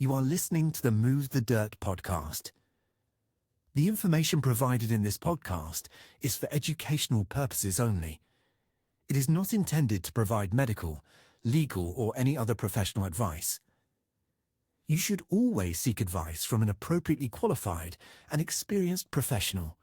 You are listening to the Move the Dirt podcast. The information provided in this podcast is for educational purposes only. It is not intended to provide medical, legal, or any other professional advice. You should always seek advice from an appropriately qualified and experienced professional.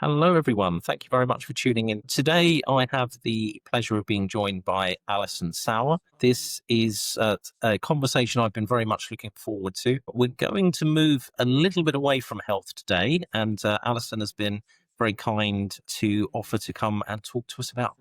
Hello, everyone. Thank you very much for tuning in. Today, I have the pleasure of being joined by Alison Sauer. This is a conversation I've been very much looking forward to. We're going to move a little bit away from health today, and Alison has been very kind to offer to come and talk to us about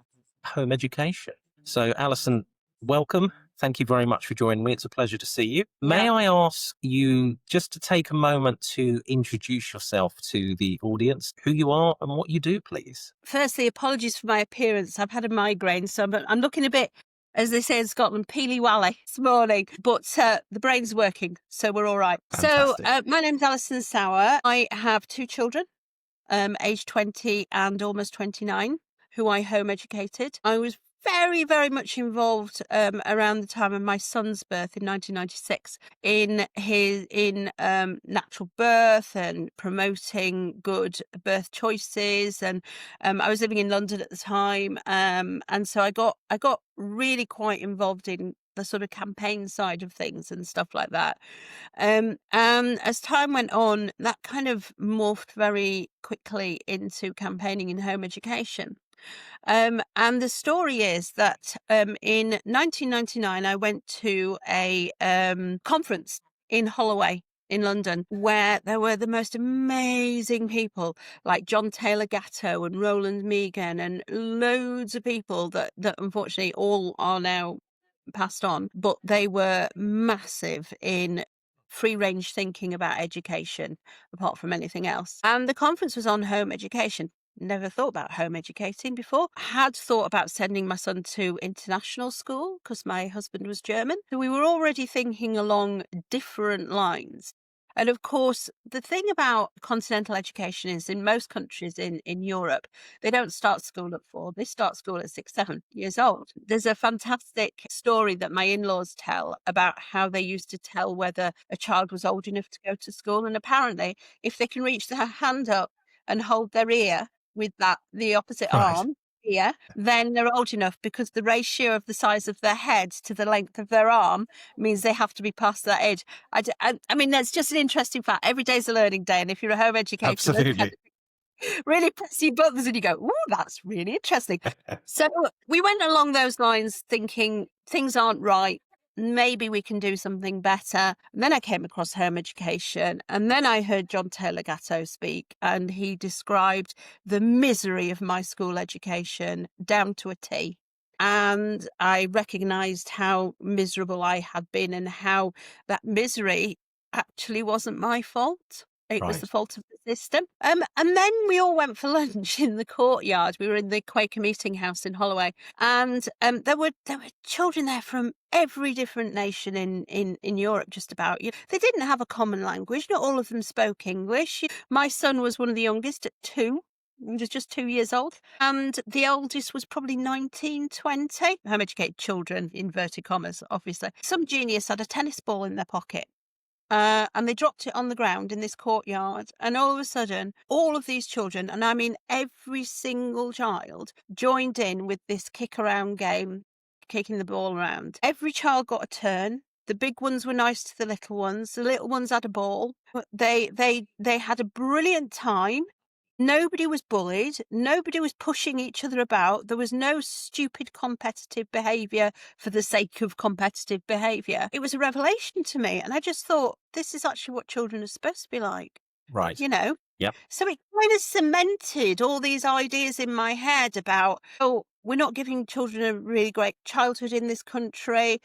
home education. So, Alison, welcome. Thank you very much for joining me. It's a pleasure to see you. May I ask you just to take a moment to introduce yourself to the audience, who you are and what you do, please? Firstly, apologies for my appearance. I've had a migraine, so I'm looking a bit, as they say in Scotland, peely-wally this morning. But the brain's working, so we're all right. Fantastic. So my name's Alison Sauer. I have two children, aged 20 and almost 29, who I home educated. I was very, very much involved around the time of my son's birth in 1996 in natural birth and promoting good birth choices. And I was living in London at the time, and so I got really quite involved in the sort of campaign side of things and stuff like that. And as time went on, that kind of morphed very quickly into campaigning in home education. And the story is that in 1999, I went to a conference in Holloway in London, where there were the most amazing people like John Taylor Gatto and Roland Megan and loads of people that unfortunately all are now passed on, but they were massive in free range thinking about education apart from anything else. And the conference was on home education. Never thought about home educating before. Had thought about sending my son to international school because my husband was German. So we were already thinking along different lines. And of course, the thing about continental education is in most countries in Europe, they don't start school at 4. They start school at 6, 7 years old. There's a fantastic story that my in-laws tell about how they used to tell whether a child was old enough to go to school. And apparently, if they can reach their hand up and hold their ear with the opposite arm here, then they're old enough, because the ratio of the size of their head to the length of their arm means they have to be past that age. I mean, that's just an interesting fact. Every day's a learning day, and if you're a home educator, Absolutely. really press your buttons and you go, ooh, that's really interesting. So we went along those lines thinking things aren't right. Maybe we can do something better. And then I came across home education, and then I heard John Taylor Gatto speak, and he described the misery of my school education down to a T. And I recognised how miserable I had been and how that misery actually wasn't my fault. It was the fault of the system. And then we all went for lunch in the courtyard. We were in the Quaker Meeting House in Holloway, and there were children there from every different nation in Europe, just about. They didn't have a common language. Not all of them spoke English. My son was one of the youngest at 2. He was just 2 years old. And the oldest was probably 19, 20. Home educated children, inverted commas, obviously. Some genius had a tennis ball in their pocket. And they dropped it on the ground in this courtyard. And all of a sudden, all of these children, and I mean every single child, joined in with this kick around game, kicking the ball around. Every child got a turn. The big ones were nice to the little ones. The little ones had a ball. They had a brilliant time. Nobody was bullied. Nobody was pushing each other about. There was no stupid competitive behaviour for the sake of competitive behaviour. It was a revelation to me. And I just thought, this is actually what children are supposed to be like. Right. Yep. So it kind of cemented all these ideas in my head about, we're not giving children a really great childhood in this country.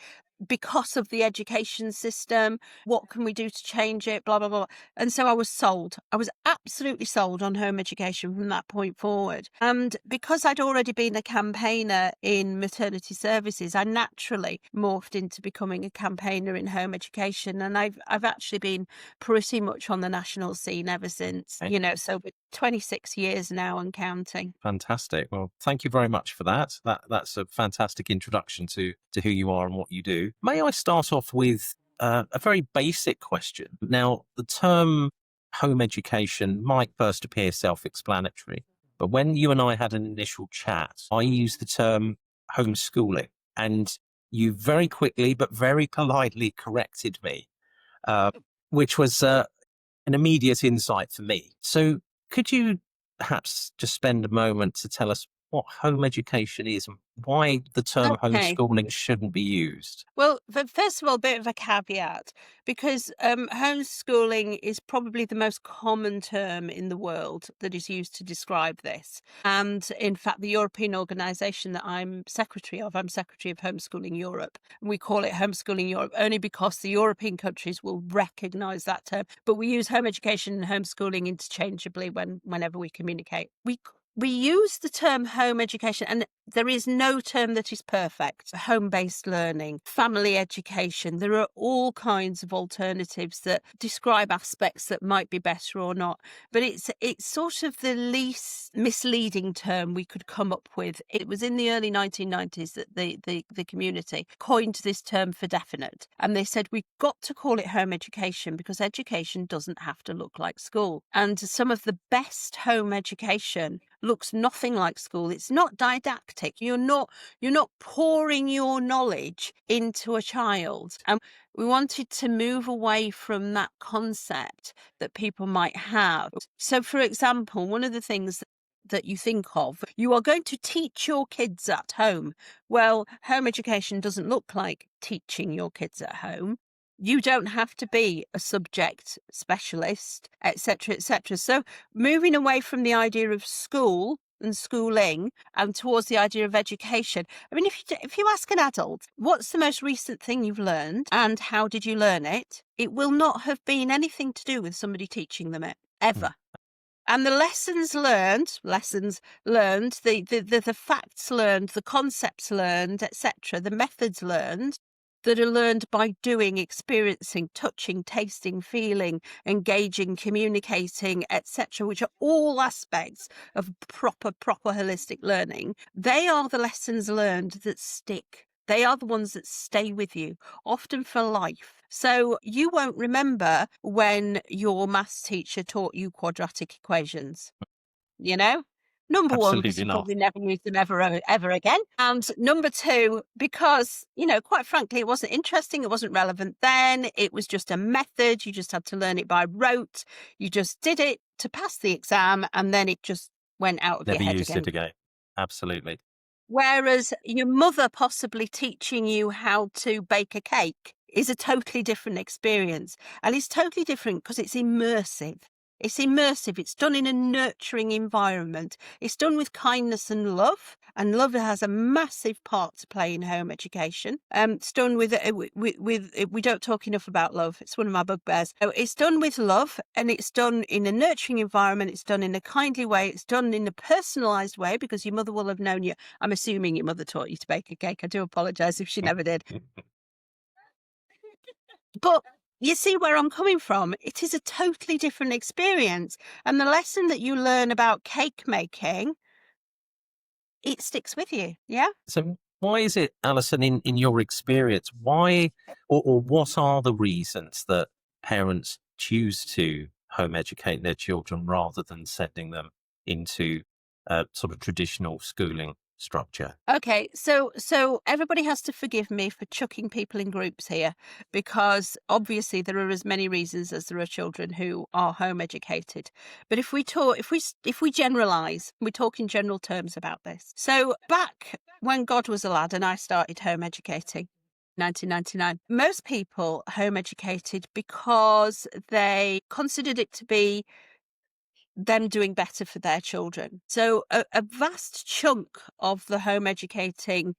because of the education system. What can we do to change it? Blah, blah, blah. And so I was sold. I was absolutely sold on home education from that point forward. And because I'd already been a campaigner in maternity services, I naturally morphed into becoming a campaigner in home education. And I've actually been pretty much on the national scene ever since, Okay. so 26 years now and counting. Fantastic. Well, thank you very much for that. That's a fantastic introduction to who you are and what you do. May I start off with a very basic question? Now, the term home education might first appear self-explanatory, but when you and I had an initial chat, I used the term homeschooling, and you very quickly but very politely corrected me, uh, which was an immediate insight for me. So could you perhaps just spend a moment to tell us what home education is and why the term Okay. homeschooling shouldn't be used? Well, first of all, a bit of a caveat, because homeschooling is probably the most common term in the world that is used to describe this. And in fact, the European organisation that I'm secretary of Homeschooling Europe, and we call it Homeschooling Europe only because the European countries will recognise that term. But we use home education and homeschooling interchangeably whenever we communicate. We use the term home education, and there is no term that is perfect. Home-based learning, family education, there are all kinds of alternatives that describe aspects that might be better or not. But it's sort of the least misleading term we could come up with. It was in the early 1990s that the community coined this term for definite. And they said, we've got to call it home education because education doesn't have to look like school. And some of the best home education looks nothing like school. It's not didactic. You're not pouring your knowledge into a child. And we wanted to move away from that concept that people might have. So, for example, one of the things that you think of, you are going to teach your kids at home. Well, home education doesn't look like teaching your kids at home. You don't have to be a subject specialist, etc., etc. So moving away from the idea of school and schooling and towards the idea of education. I mean, if you ask an adult, what's the most recent thing you've learned and how did you learn it? It will not have been anything to do with somebody teaching them it, ever. And the lessons learned, the facts learned, the concepts learned, etc., the methods learned, that are learned by doing, experiencing, touching, tasting, feeling, engaging, communicating, etc., which are all aspects of proper holistic learning. They are the lessons learned that stick. They are the ones that stay with you, often for life. So you won't remember when your maths teacher taught you quadratic equations, Number one, because Absolutely you not. probably never used them ever again. And number two, because, quite frankly, it wasn't interesting. It wasn't relevant then. It was just a method. You just had to learn it by rote. You just did it to pass the exam, and then it just went out of Never your head used again. it again. Absolutely. Whereas your mother possibly teaching you how to bake a cake is a totally different experience. And it's totally different because it's immersive. It's immersive. It's done in a nurturing environment. It's done with kindness and love. And love has a massive part to play in home education. It's done with we don't talk enough about love. It's one of my bugbears. So it's done with love, and it's done in a nurturing environment. It's done in a kindly way. It's done in a personalised way because your mother will have known you. I'm assuming your mother taught you to bake a cake. I do apologise if she never did. But you see where I'm coming from. It is a totally different experience. And the lesson that you learn about cake making, it sticks with you. Yeah. So why is it, Alison, in your experience, why or what are the reasons that parents choose to home educate their children rather than sending them into a sort of traditional schooling structure? Okay, so everybody has to forgive me for chucking people in groups here, because obviously there are as many reasons as there are children who are home educated. But if we generalize, we talk in general terms about this. So back when God was a lad and I started home educating, 1999, most people home educated because they considered it to be them doing better for their children. So a vast chunk of the home educating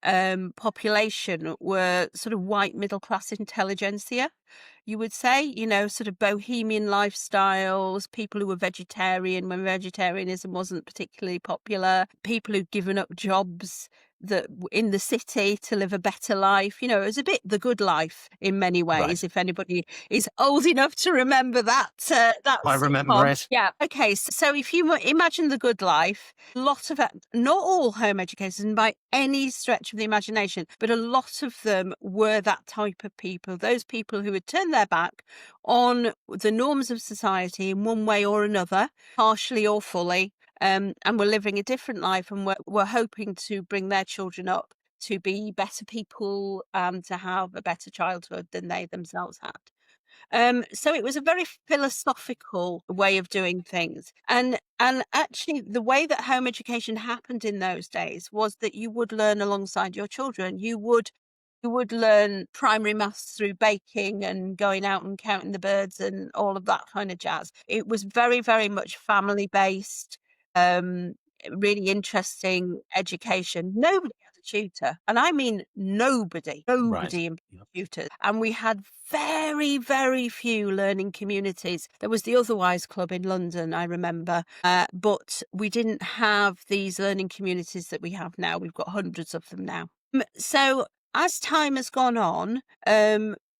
population were sort of white middle class intelligentsia, you would say, sort of bohemian lifestyles, people who were vegetarian when vegetarianism wasn't particularly popular, people who'd given up jobs in the city to live a better life. It was a bit the good life in many ways, Right. if anybody is old enough to remember that I remember sitcom. it. Yeah. Okay. So if you imagine the good life, lots of not all home educators, and by any stretch of the imagination, but a lot of them were that type of people. Those people who had turned their back on the norms of society in one way or another, partially or fully, and were living a different life, and were hoping to bring their children up to be better people and to have a better childhood than they themselves had. So it was a very philosophical way of doing things. And actually the way that home education happened in those days was that you would learn alongside your children. You would learn primary maths through baking and going out and counting the birds and all of that kind of jazz. It was very, very much family based, really interesting education. Nobody had a tutor, and I mean nobody Right. in Yep. tutors. And we had very, very few learning communities. There was the Otherwise Club in London, I remember, but we didn't have these learning communities that we have now. We've got hundreds of them now. So as time has gone on,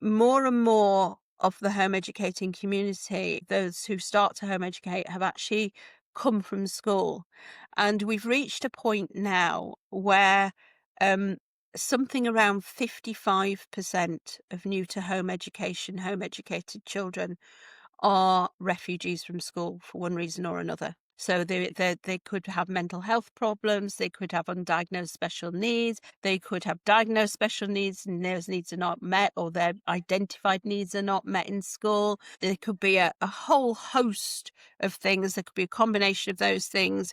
more and more of the home educating community, those who start to home educate, have actually come from school. And we've reached a point now where something around 55% of new to home educated children are refugees from school for one reason or another. So they could have mental health problems, they could have undiagnosed special needs, they could have diagnosed special needs and those needs are not met, or their identified needs are not met in school. There could be a whole host of things. There could be a combination of those things.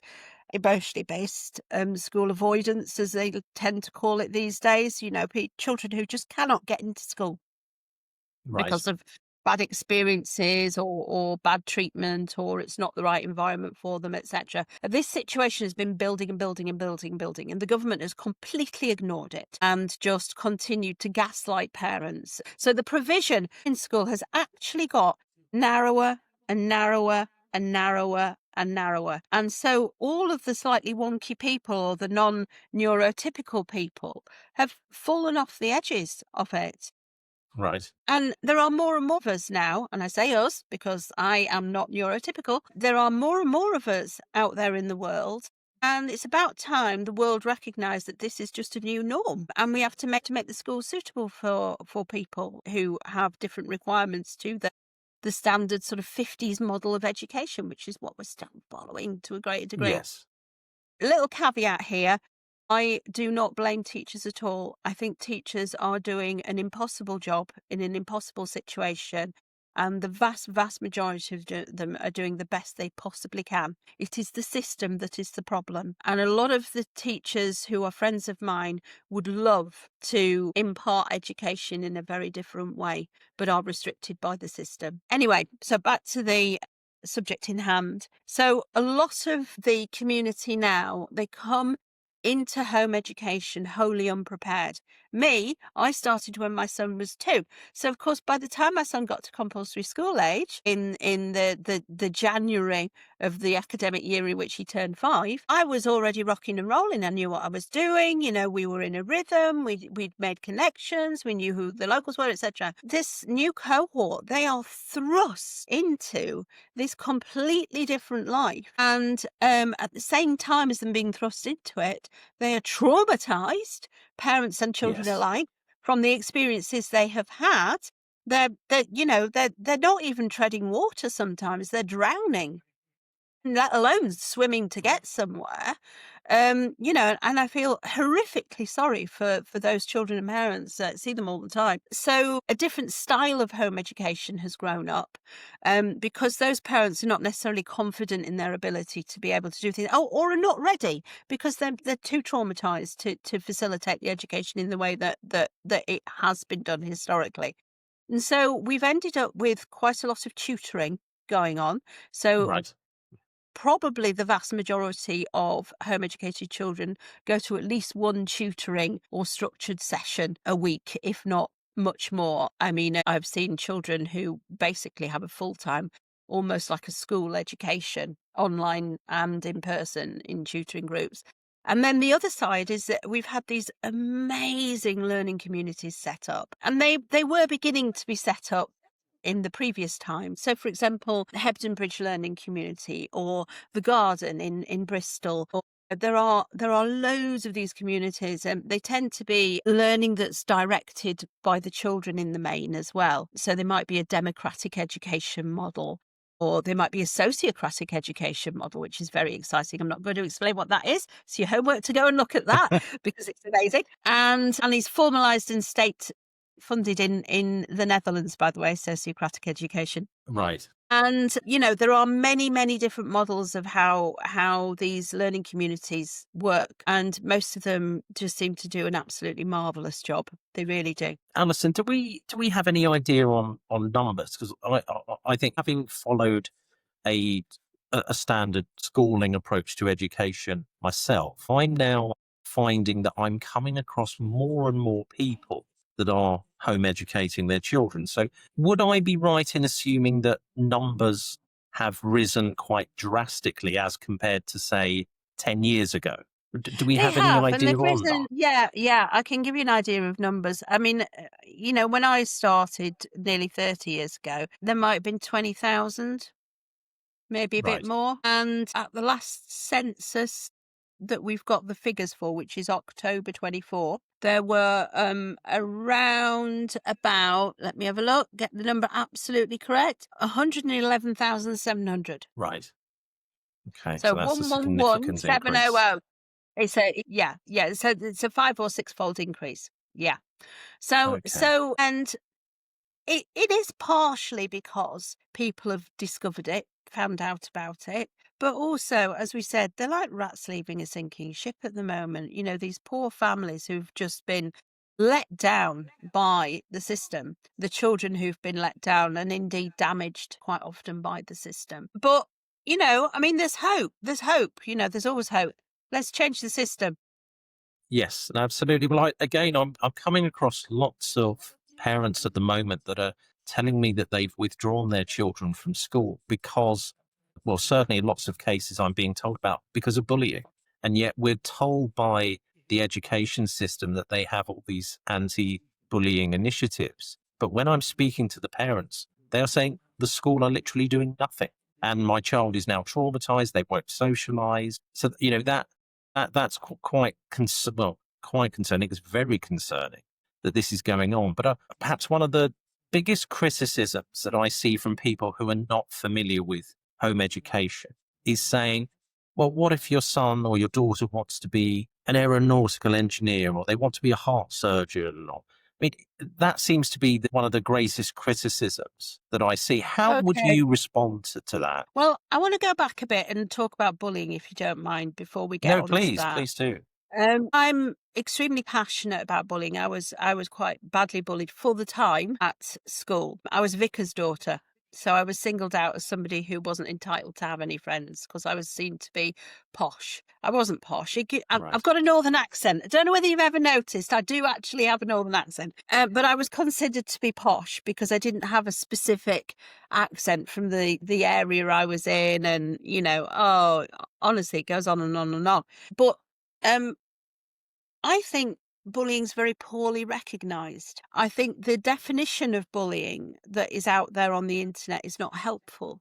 Emotionally based school avoidance, as they tend to call it these days. Children who just cannot get into school Right. because of bad experiences or bad treatment, or it's not the right environment for them, etc. This situation has been building and building and building and building, and the government has completely ignored it and just continued to gaslight parents. So the provision in school has actually got narrower and narrower and narrower and narrower. And so all of the slightly wonky people, or the non-neurotypical people, have fallen off the edges of it. Right. And there are more and more of us now, and I say us because I am not neurotypical. There are more and more of us out there in the world, and it's about time the world recognised that this is just a new norm, and we have to make the school suitable for people who have different requirements to the standard sort of 50s model of education, which is what we're still following to a greater degree. Yes. Little caveat here. I do not blame teachers at all. I think teachers are doing an impossible job in an impossible situation, and the vast, vast majority of them are doing the best they possibly can. It is the system that is the problem. And a lot of the teachers who are friends of mine would love to impart education in a very different way, but are restricted by the system. Anyway, so back to the subject in hand. So a lot of the community now, they come into home education wholly unprepared. Me, I started when my son was 2. So of course, by the time my son got to compulsory school age in the January of the academic year in which he turned 5, I was already rocking and rolling. I knew what I was doing. We were in a rhythm. We'd made connections. We knew who the locals were, etc. This new cohort, they are thrust into this completely different life, and at the same time as them being thrust into it, they are traumatized, parents and children Yes. alike, from the experiences they have had. They're not even treading water sometimes, they're drowning, let alone swimming to get somewhere. And I feel horrifically sorry for those children and parents that see them all the time. So a different style of home education has grown up, because those parents are not necessarily confident in their ability to be able to do things, or are not ready because they're too traumatized to facilitate the education in the way that it has been done historically. And so we've ended up with quite a lot of tutoring going on. So Right. probably the vast majority of home educated children go to at least one tutoring or structured session a week, if not much more. I mean, I've seen children who basically have a full-time, almost like a school education, online and in person in tutoring groups. And then the other side is that we've had these amazing learning communities set up, and they were beginning to be set up in the previous time. So, for example, the Hebden Bridge Learning Community or the Garden in Bristol. Or there are loads of these communities, and they tend to be learning that's directed by the children in the main as well. So they might be a democratic education model, or they might be a sociocratic education model, which is very exciting. I'm not going to explain what that is. It's your homework to go and look at that because it's amazing. And he's formalised and state funded in the Netherlands, by the way, sociocratic education. Right. And, there are many, many different models of how these learning communities work. And most of them just seem to do an absolutely marvellous job. They really do. Alison, do we have any idea on numbers? Because I think, having followed a standard schooling approach to education myself, I'm now finding that I'm coming across more and more people that are home educating their children. So would I be right in assuming that numbers have risen quite drastically as compared to, say, 10 years ago? Do we They have any have, and idea they've on that? risen. Yeah, I can give you an idea of numbers. I mean, when I started nearly 30 years ago, there might have been 20,000, maybe a bit Right. more. And at the last census that we've got the figures for, which is October 24, there were around about, let me have a look, get the number absolutely correct, 111,700. Right. Okay. So So that's a significant increase. 111,700. It's yeah. So it's a 5 or 6-fold increase. Yeah. So Okay. and it is partially because people have discovered it, found out about it, but also, as we said, they're like rats leaving a sinking ship at the moment. These poor families who've just been let down by the system, the children who've been let down and indeed damaged quite often by the system. But, I mean, there's hope. There's hope. There's always hope. Let's change the system. Yes, absolutely. Well, I'm coming across lots of parents at the moment that are telling me that they've withdrawn their children from school because, well, certainly in lots of cases I'm being told about because of bullying. And yet we're told by the education system that they have all these anti-bullying initiatives. But when I'm speaking to the parents, they are saying the school are literally doing nothing. And my child is now traumatized. They won't socialize. So, that's quite concerning. It's very concerning that this is going on. But perhaps one of the biggest criticisms that I see from people who are not familiar with home education is saying, well, what if your son or your daughter wants to be an aeronautical engineer, or they want to be a heart surgeon? Or, I mean, that seems to be one of the greatest criticisms that I see. How would Okay. you respond to that? Well, I want to go back a bit and talk about bullying, if you don't mind, before we get No, on to please, that. please do. I'm extremely passionate about bullying. I was quite badly bullied for the time at school. I was vicar's daughter, so I was singled out as somebody who wasn't entitled to have any friends because I was seen to be posh. I wasn't posh. Right. I've got a northern accent. I don't know whether you've ever noticed. I do actually have a northern accent, but I was considered to be posh because I didn't have a specific accent from the area I was in, and honestly, it goes on and on and on. But I think bullying's very poorly recognised. I think the definition of bullying that is out there on the internet is not helpful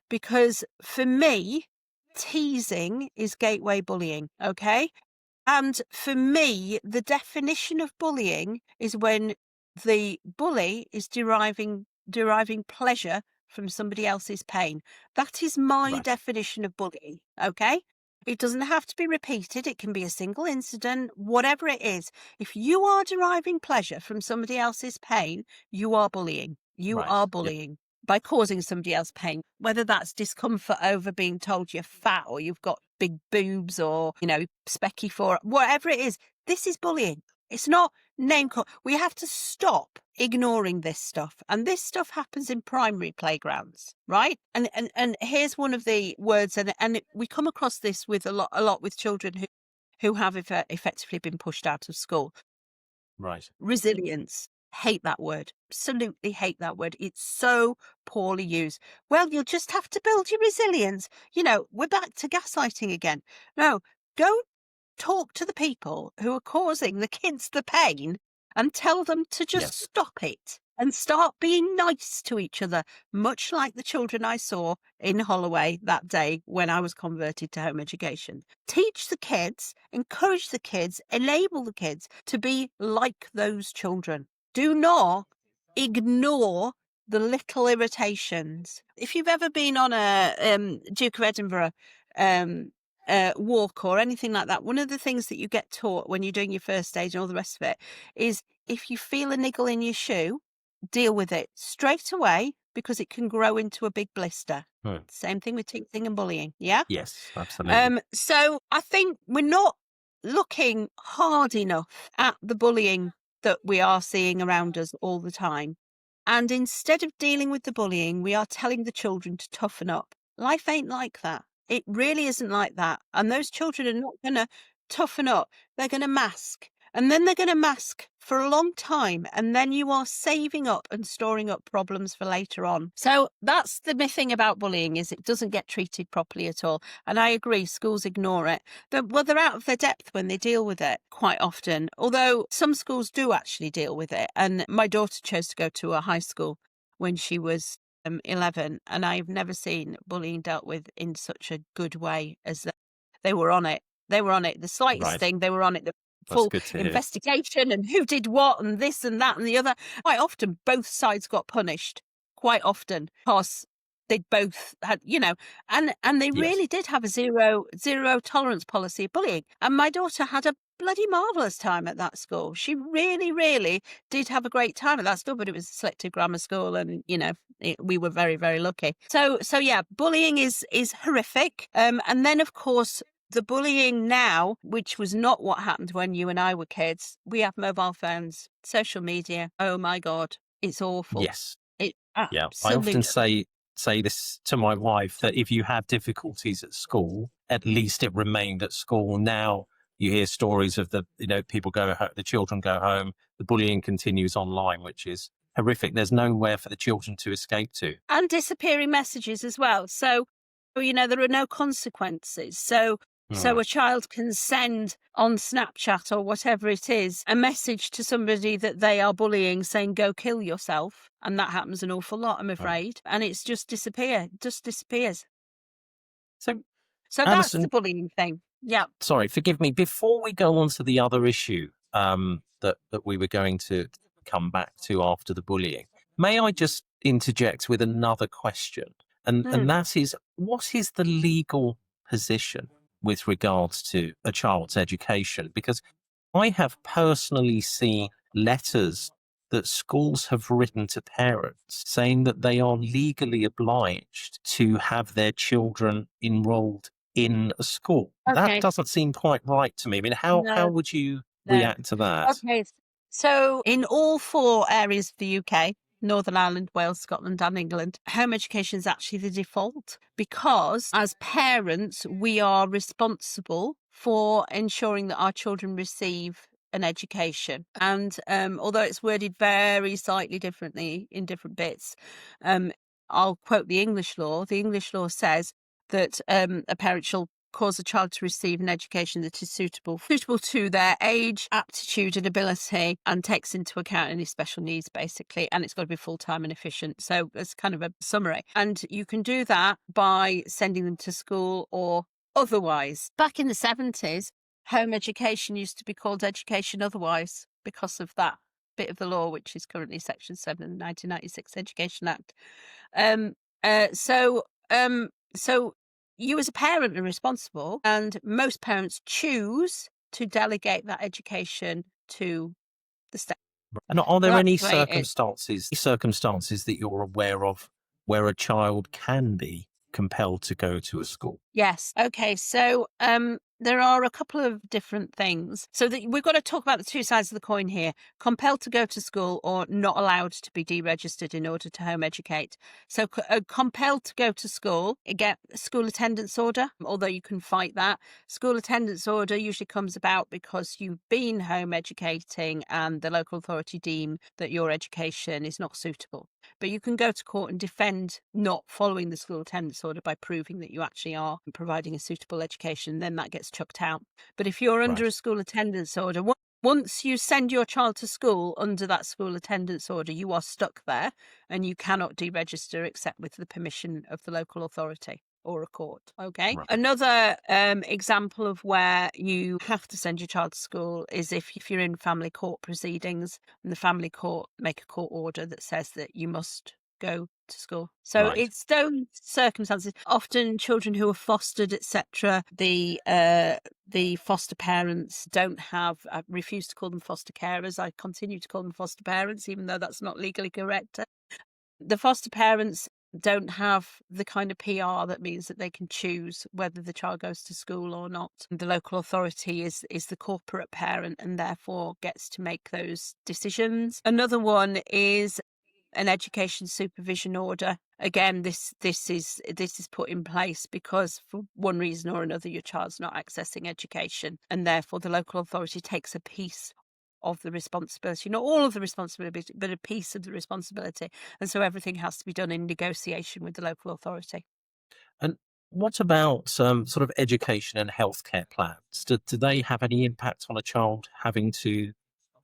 because for me, teasing is gateway bullying, okay? And for me, the definition of bullying is when the bully is deriving pleasure from somebody else's pain. That is my Right. definition of bullying, okay? It doesn't have to be repeated. It can be a single incident, whatever it is. If you are deriving pleasure from somebody else's pain, you are bullying. You Right. are Yep. bullying by causing somebody else pain, whether that's discomfort over being told you're fat or you've got big boobs or, specky for whatever it is. This is bullying. It's not name call. We have to stop ignoring this stuff. And this stuff happens in primary playgrounds, right? And here's one of the words, and we come across this with a lot with children who have effectively been pushed out of school. Right. Resilience. Hate that word. Absolutely hate that word. It's so poorly used. Well, you'll just have to build your resilience. We're back to gaslighting again. No, go talk to the people who are causing the kids the pain and tell them to just stop it and start being nice to each other, much like the children I saw in Holloway that day when I was converted to home education. Teach the kids, encourage the kids, enable the kids to be like those children. Do not ignore the little irritations. If you've ever been on a Duke of Edinburgh walk or anything like that, one of the things that you get taught when you're doing your first aid and all the rest of it is if you feel a niggle in your shoe, deal with it straight away because it can grow into a big blister. Same thing with teasing and bullying. Yeah. Yes, absolutely. So I think we're not looking hard enough at the bullying that we are seeing around us all the time. And instead of dealing with the bullying, we are telling the children to toughen up. Life ain't like that. It really isn't like that. And those children are not going to toughen up. They're going to mask. And then they're going to mask for a long time. And then you are saving up and storing up problems for later on. So that's the thing about bullying, is it doesn't get treated properly at all. And I agree, schools ignore it. They're out of their depth when they deal with it quite often. Although some schools do actually deal with it. And my daughter chose to go to a high school when she was 11, and I've never seen bullying dealt with in such a good way as that. They were on it. They were on it. The slightest thing, they were on it. The full investigation and who did what and this and that and the other. Quite often, both sides got punished. Quite often, because they both had, and they really did have a zero tolerance policy of bullying. And my daughter had a bloody marvellous time at that school. She really, really did have a great time at that school, but it was a selective grammar school, and we were very, very lucky. So yeah, bullying is horrific. And then of course the bullying now, which was not what happened when you and I were kids. We have mobile phones, social media. Oh my God, it's awful. Yes. Absolutely. I often say this to my wife, that if you have difficulties at school, at least it remained at school. Now you hear stories of the children go home, the bullying continues online, which is horrific. There's nowhere for the children to escape to. And disappearing messages as well. So, there are no consequences. So a child can send on Snapchat or whatever it is a message to somebody that they are bullying saying, go kill yourself. And that happens an awful lot, I'm afraid. And it's just disappears. So Alison, that's the bullying thing. Yeah. Sorry, forgive me. Before we go on to the other issue that we were going to come back to after the bullying, may I just interject with another question? And that is, what is the legal position with regards to a child's education? Because I have personally seen letters that schools have written to parents saying that they are legally obliged to have their children enrolled in a school. Okay. That doesn't seem quite right to me. I mean, how would you react to that? Okay. So in all 4 areas of the UK, Northern Ireland, Wales, Scotland and England, home education is actually the default, because as parents, we are responsible for ensuring that our children receive an education. And although it's worded very slightly differently in different bits, I'll quote the English law. The English law says that a parent shall cause a child to receive an education that is suitable to their age, aptitude and ability, and takes into account any special needs, basically. And it's got to be full-time and efficient. So it's kind of a summary. And you can do that by sending them to school or otherwise. Back in the 70s, home education used to be called education otherwise because of that bit of the law, which is currently Section 7 of the 1996 Education Act. So you as a parent are responsible, and most parents choose to delegate that education to the state. And are there any circumstances that you're aware of where a child can be compelled to go to a school? Yes. Okay. So There are a couple of different things. So we've got to talk about the two sides of the coin here. Compelled to go to school or not allowed to be deregistered in order to home educate. So compelled to go to school, you get a school attendance order, although you can fight that. School attendance order usually comes about because you've been home educating and the local authority deem that your education is not suitable. But you can go to court and defend not following the school attendance order by proving that you actually are providing a suitable education. Then that gets chucked out. But if you're under a school attendance order, once you send your child to school under that school attendance order, you are stuck there and you cannot deregister except with the permission of the local authority or a court. Okay. Right. Another example of where you have to send your child to school is if you're in family court proceedings and the family court make a court order that says that you must go to school. So Right. it's those circumstances. Often children who are fostered, etc., the foster parents don't have, I refuse to call them foster carers. I continue to call them foster parents, even though that's not legally correct. The foster parents don't have the kind of PR that means that they can choose whether the child goes to school or not. The local authority is the corporate parent and therefore gets to make those decisions. Another one is an education supervision order. Again, this is put in place because for one reason or another your child's not accessing education and therefore the local authority takes a piece of the responsibility, not all of the responsibility, but a piece of the responsibility. And so everything has to be done in negotiation with the local authority. And what about sort of education and healthcare plans? Do they have any impact on a child having to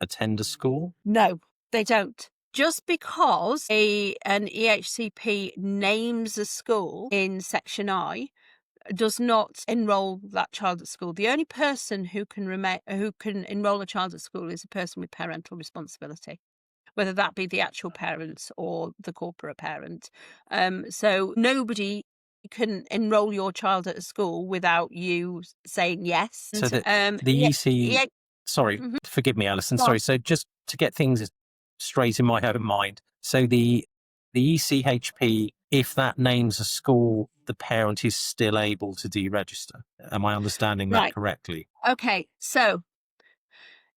attend a school? No, they don't. Just because an EHCP names a school in Section I does not enrol that child at school. The only person who can enrol a child at school is a person with parental responsibility, whether that be the actual parents or the corporate parent. So nobody can enrol your child at a school without you saying yes. So the EC, sorry, Mhm. forgive me, Alison. Go on. Sorry. So just to get things straight in my own mind, so the ECHP, if that names a school, the parent is still able to deregister. Am I understanding that Right. correctly? Okay, so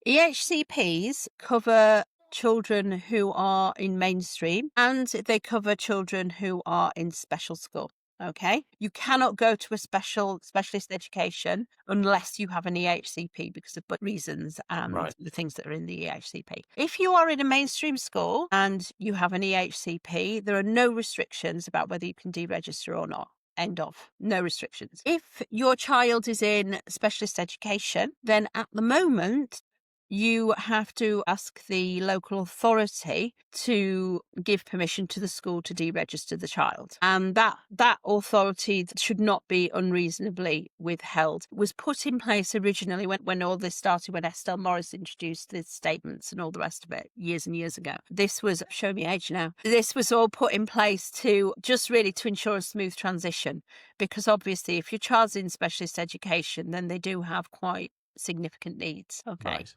EHCPs cover children who are in mainstream and they cover children who are in special school. Okay, you cannot go to a specialist education unless you have an EHCP because of reasons and Right. the things that are in the EHCP. If you are in a mainstream school and you have an EHCP, there are no restrictions about whether you can deregister or not. End of. No restrictions. If your child is in specialist education, then at the moment, you have to ask the local authority to give permission to the school to deregister the child. And that authority should not be unreasonably withheld. It was put in place originally when all this started, when Estelle Morris introduced the statements and all the rest of it years and years ago. This was, show me age now, this was all put in place to just really to ensure a smooth transition. Because obviously if your child's in specialist education, then they do have quite significant needs. Okay. Right.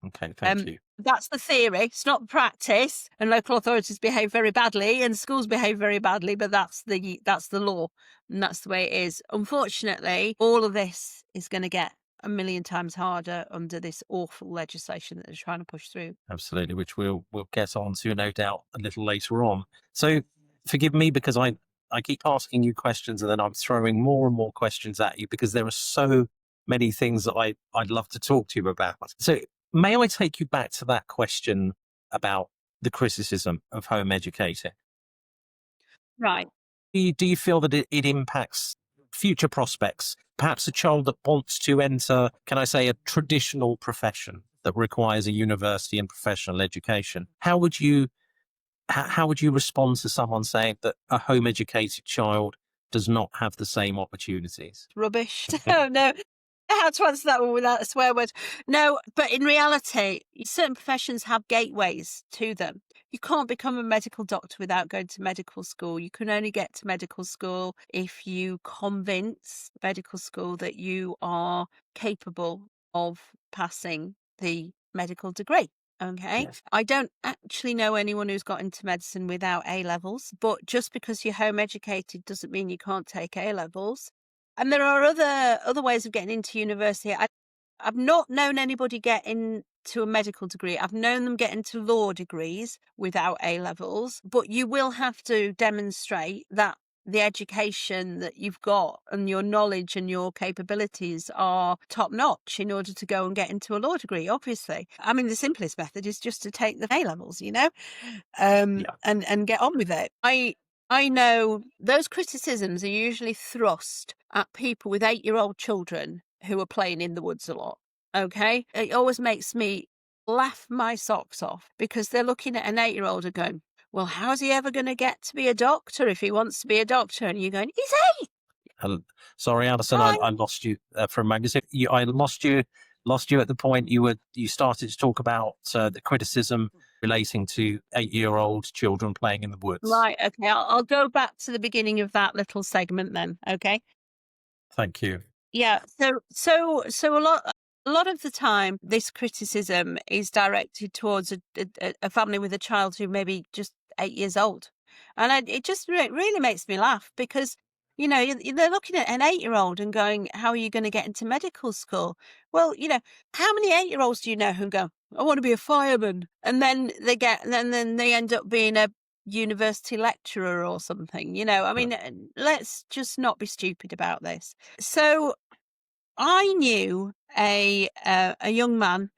Okay, thank you. That's the theory. It's not the practice. And local authorities behave very badly and schools behave very badly, but that's the law. And that's the way it is. Unfortunately, all of this is going to get a million times harder under this awful legislation that they're trying to push through. Absolutely, which we'll get on to, no doubt, a little later on. So forgive me because I keep asking you questions and then I'm throwing more and more questions at you because there are so many things that I'd love to talk to you about. So may I take you back to that question about the criticism of home educating? Right. Do you feel that it impacts future prospects? Perhaps a child that wants to enter, can I say, a traditional profession that requires a university and professional education. How would you respond to someone saying that a home educated child does not have the same opportunities? Rubbish. Oh, no. How to answer that one without a swear word? No, but in reality, certain professions have gateways to them. You can't become a medical doctor without going to medical school. You can only get to medical school if you convince medical school that you are capable of passing the medical degree. Okay. Yes. I don't actually know anyone who's got into medicine without A levels, but just because you're home educated doesn't mean you can't take A levels. And there are other ways of getting into university. I've not known anybody get into a medical degree. I've known them get into law degrees without A levels, but you will have to demonstrate that the education that you've got and your knowledge and your capabilities are top notch in order to go and get into a law degree, obviously. I mean, the simplest method is just to take the A levels, Yeah. and get on with it. I know those criticisms are usually thrust at people with 8-year-old children who are playing in the woods a lot. Okay. It always makes me laugh my socks off because they're looking at an 8-year-old and going, well, how's he ever going to get to be a doctor if he wants to be a doctor? And you're going, he's 8. Sorry, Alison, Fine. I lost you for a moment. I lost you at the point you started to talk about the criticism relating to 8-year-old children playing in the woods. Right. Okay. I'll go back to the beginning of that little segment then. Okay. Thank you. Yeah. So a lot of the time, this criticism is directed towards a family with a child who may be just 8 years old, and it just really makes me laugh because they're looking at an 8-year-old and going, "How are you going to get into medical school?" Well, how many 8-year-olds do you know who go, "I want to be a fireman," and then then they end up being a university lecturer or something. I mean, let's just not be stupid about this. So I knew a young man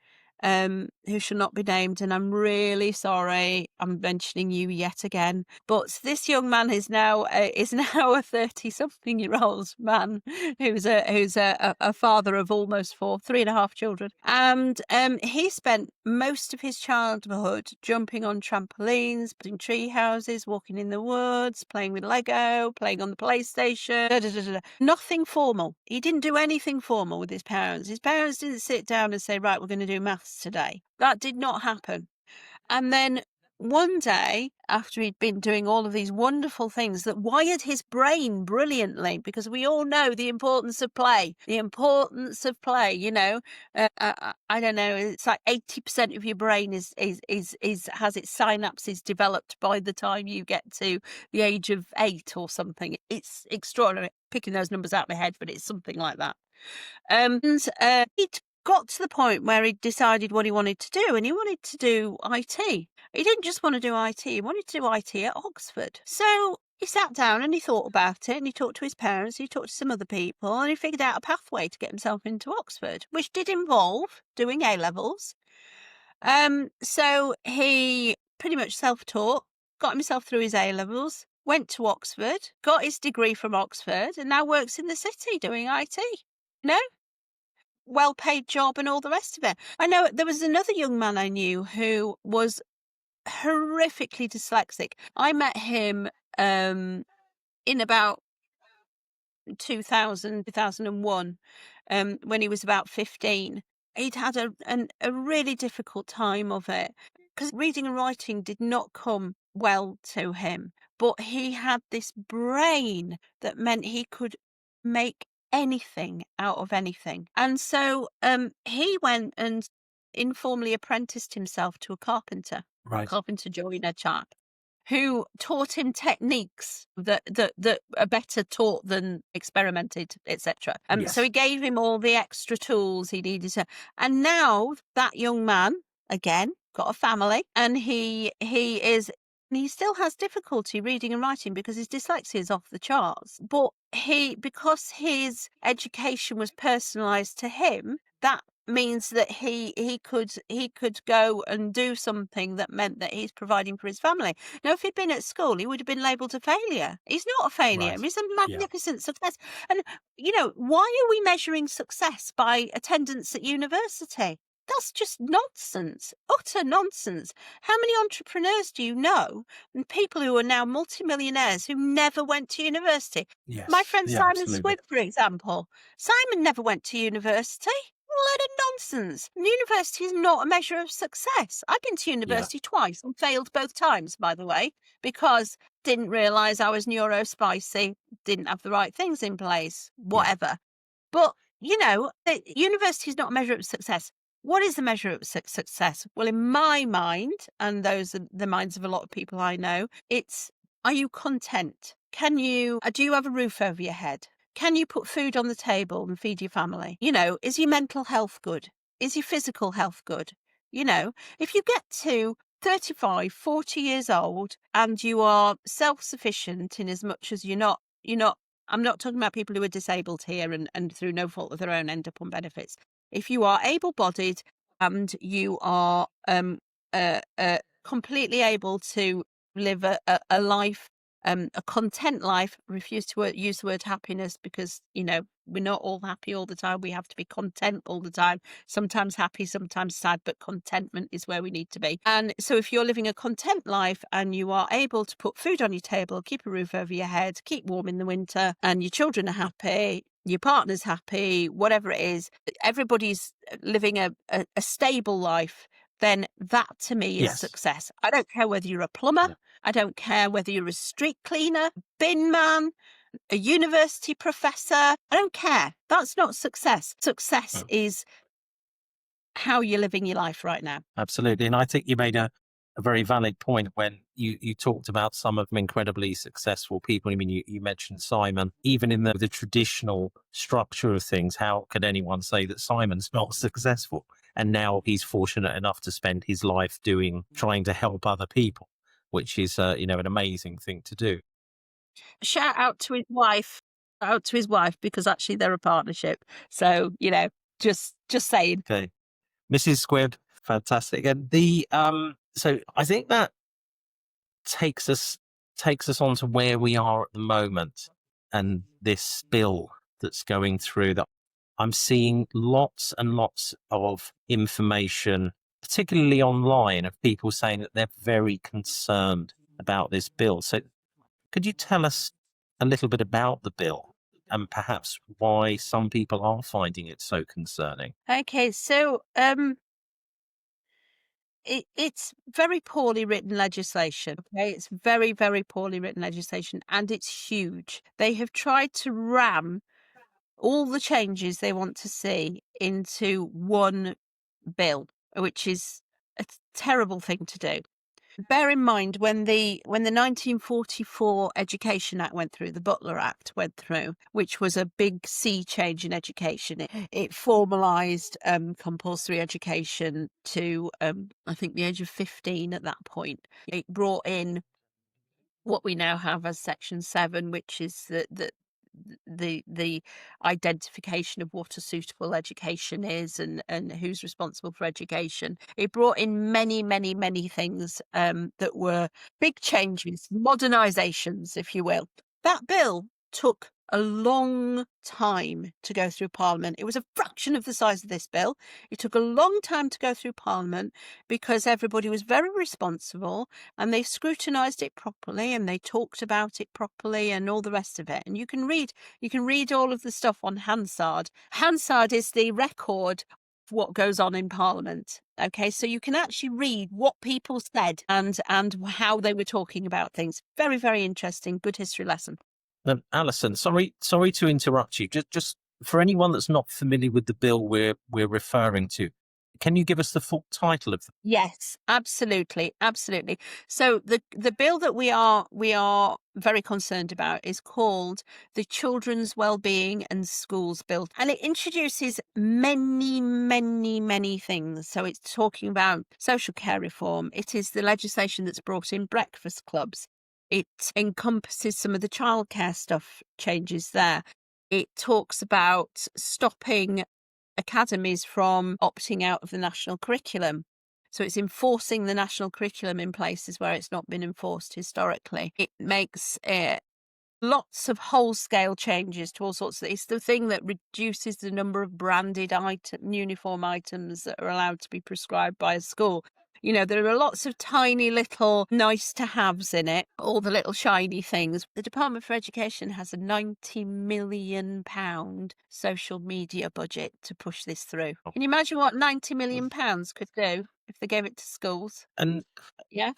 who shall not be named, and I'm really sorry I'm mentioning you yet again. But this young man is now a 30-something-year-old man who's a father of almost 3.5 children, and he spent most of his childhood jumping on trampolines, building tree houses, walking in the woods, playing with Lego, playing on the PlayStation. Nothing formal. He didn't do anything formal with his parents. His parents didn't sit down and say, right, we're going to do maths today. That did not happen. And then one day, after he'd been doing all of these wonderful things that wired his brain brilliantly, because we all know the importance of play, I don't know, it's like 80% of your brain has its synapses developed by the time you get to the age of 8 or something. It's extraordinary. Picking those numbers out of my head, but it's something like that. He'd got to the point where he decided what he wanted to do, and he wanted to do IT. He didn't just want to do IT, he wanted to do IT at Oxford. So he sat down and he thought about it, and he talked to his parents, he talked to some other people, and he figured out a pathway to get himself into Oxford, which did involve doing A levels. So he pretty much self-taught, got himself through his A levels, went to Oxford, got his degree from Oxford, and now works in the city doing IT. Well-paid job and all the rest of it. I know there was another young man I knew who was horrifically dyslexic. I met him in about 2001, when he was about 15. He'd had a really difficult time of it because reading and writing did not come well to him, but he had this brain that meant he could make anything out of anything. And so he went and informally apprenticed himself to a carpenter, Right. carpenter joiner chap, who taught him techniques that are better taught than experimented, etc. Yes. So he gave him all the extra tools he needed to. And now that young man, again, got a family, and he still has difficulty reading and writing because his dyslexia is off the charts. But because his education was personalised to him, that means that he could go and do something that meant that he's providing for his family. Now, if he'd been at school, he would have been labelled a failure. He's not a failure. Right. He's a magnificent success. And, why are we measuring success by attendance at university? That's just nonsense, utter nonsense. How many entrepreneurs do you know and people who are now multimillionaires who never went to university? Yes. My friend Yeah, Simon absolutely. Swift, for example. Simon never went to university. What a nonsense. University is not a measure of success. I've been to university twice and failed both times, by the way, because didn't realise I was neurospicy, didn't have the right things in place, whatever. But, university is not a measure of success. What is the measure of success? Well, in my mind, and those are the minds of a lot of people I know, it's, are you content? Do you have a roof over your head? Can you put food on the table and feed your family? You know, is your mental health good? Is your physical health good? You know, if you get to 35, 40 years old and you are self-sufficient in as much as you're not, I'm not talking about people who are disabled here and through no fault of their own end up on benefits. If you are able-bodied and you are completely able to live a life, a content life, refuse to use the word happiness because, you know, we're not all happy all the time. We have to be content all the time. Sometimes happy, sometimes sad, but contentment is where we need to be. And so if you're living a content life and you are able to put food on your table, keep a roof over your head, keep warm in the winter, and your children are happy, your partner's happy, whatever it is, everybody's living a stable life, then that to me is Yes. success. I don't care whether you're a plumber. Yeah. I don't care whether you're a street cleaner, bin man, a university professor. I don't care. That's not success. Success No. is how you're living your life right now. Absolutely. And I think you made a very valid point when you talked about some of them incredibly successful people. I mean, you mentioned Simon. Even in the traditional structure of things, how could anyone say that Simon's not successful? And now he's fortunate enough to spend his life trying to help other people, which is, an amazing thing to do. Shout out to his wife. Out to his wife because actually they're a partnership. So, you know, just saying. Okay. Mrs. Squid, fantastic. And so I think that takes us on to where we are at the moment and this bill that's going through that I'm seeing lots and lots of information, particularly online, of people saying that they're very concerned about this bill. So could you tell us a little bit about the bill and perhaps why some people are finding it so concerning? Okay, so it's very poorly written legislation. Okay, it's very, very poorly written legislation, and it's huge. They have tried to ram all the changes they want to see into one bill, which is a terrible thing to do. Bear in mind when the 1944 Education Act went through, the Butler Act went through, which was a big sea change in education. It formalised compulsory education to I think the age of 15 at that point. It brought in what we now have as Section 7, which is the identification of what a suitable education is and who's responsible for education. It brought in many, many, many things that were big changes, modernisations, if you will. That bill took a long time to go through Parliament. It was a fraction of the size of this bill. It took a long time to go through Parliament because everybody was very responsible and they scrutinised it properly and they talked about it properly and all the rest of it. And you can read all of the stuff on Hansard. Hansard is the record of what goes on in Parliament. Okay, so you can actually read what people said and how they were talking about things. Very, very interesting. Good history lesson. Alison, sorry to interrupt you. Just for anyone that's not familiar with the bill we're referring to, can you give us the full title of the? Yes, absolutely, absolutely. So the bill that we are very concerned about is called the Children's Wellbeing and Schools Bill, and it introduces many, many, many things. So it's talking about social care reform. It is the legislation that's brought in breakfast clubs. It encompasses some of the childcare stuff changes there. It talks about stopping academies from opting out of the national curriculum. So it's enforcing the national curriculum in places where it's not been enforced historically. It makes lots of whole-scale changes to all sorts of. It's the thing that reduces the number of branded uniform items that are allowed to be prescribed by a school. You know, there are lots of tiny little nice-to-haves in it, all the little shiny things. The Department for Education has a £90 million social media budget to push this through. Can you imagine what £90 million could do if they gave it to schools? And Yeah.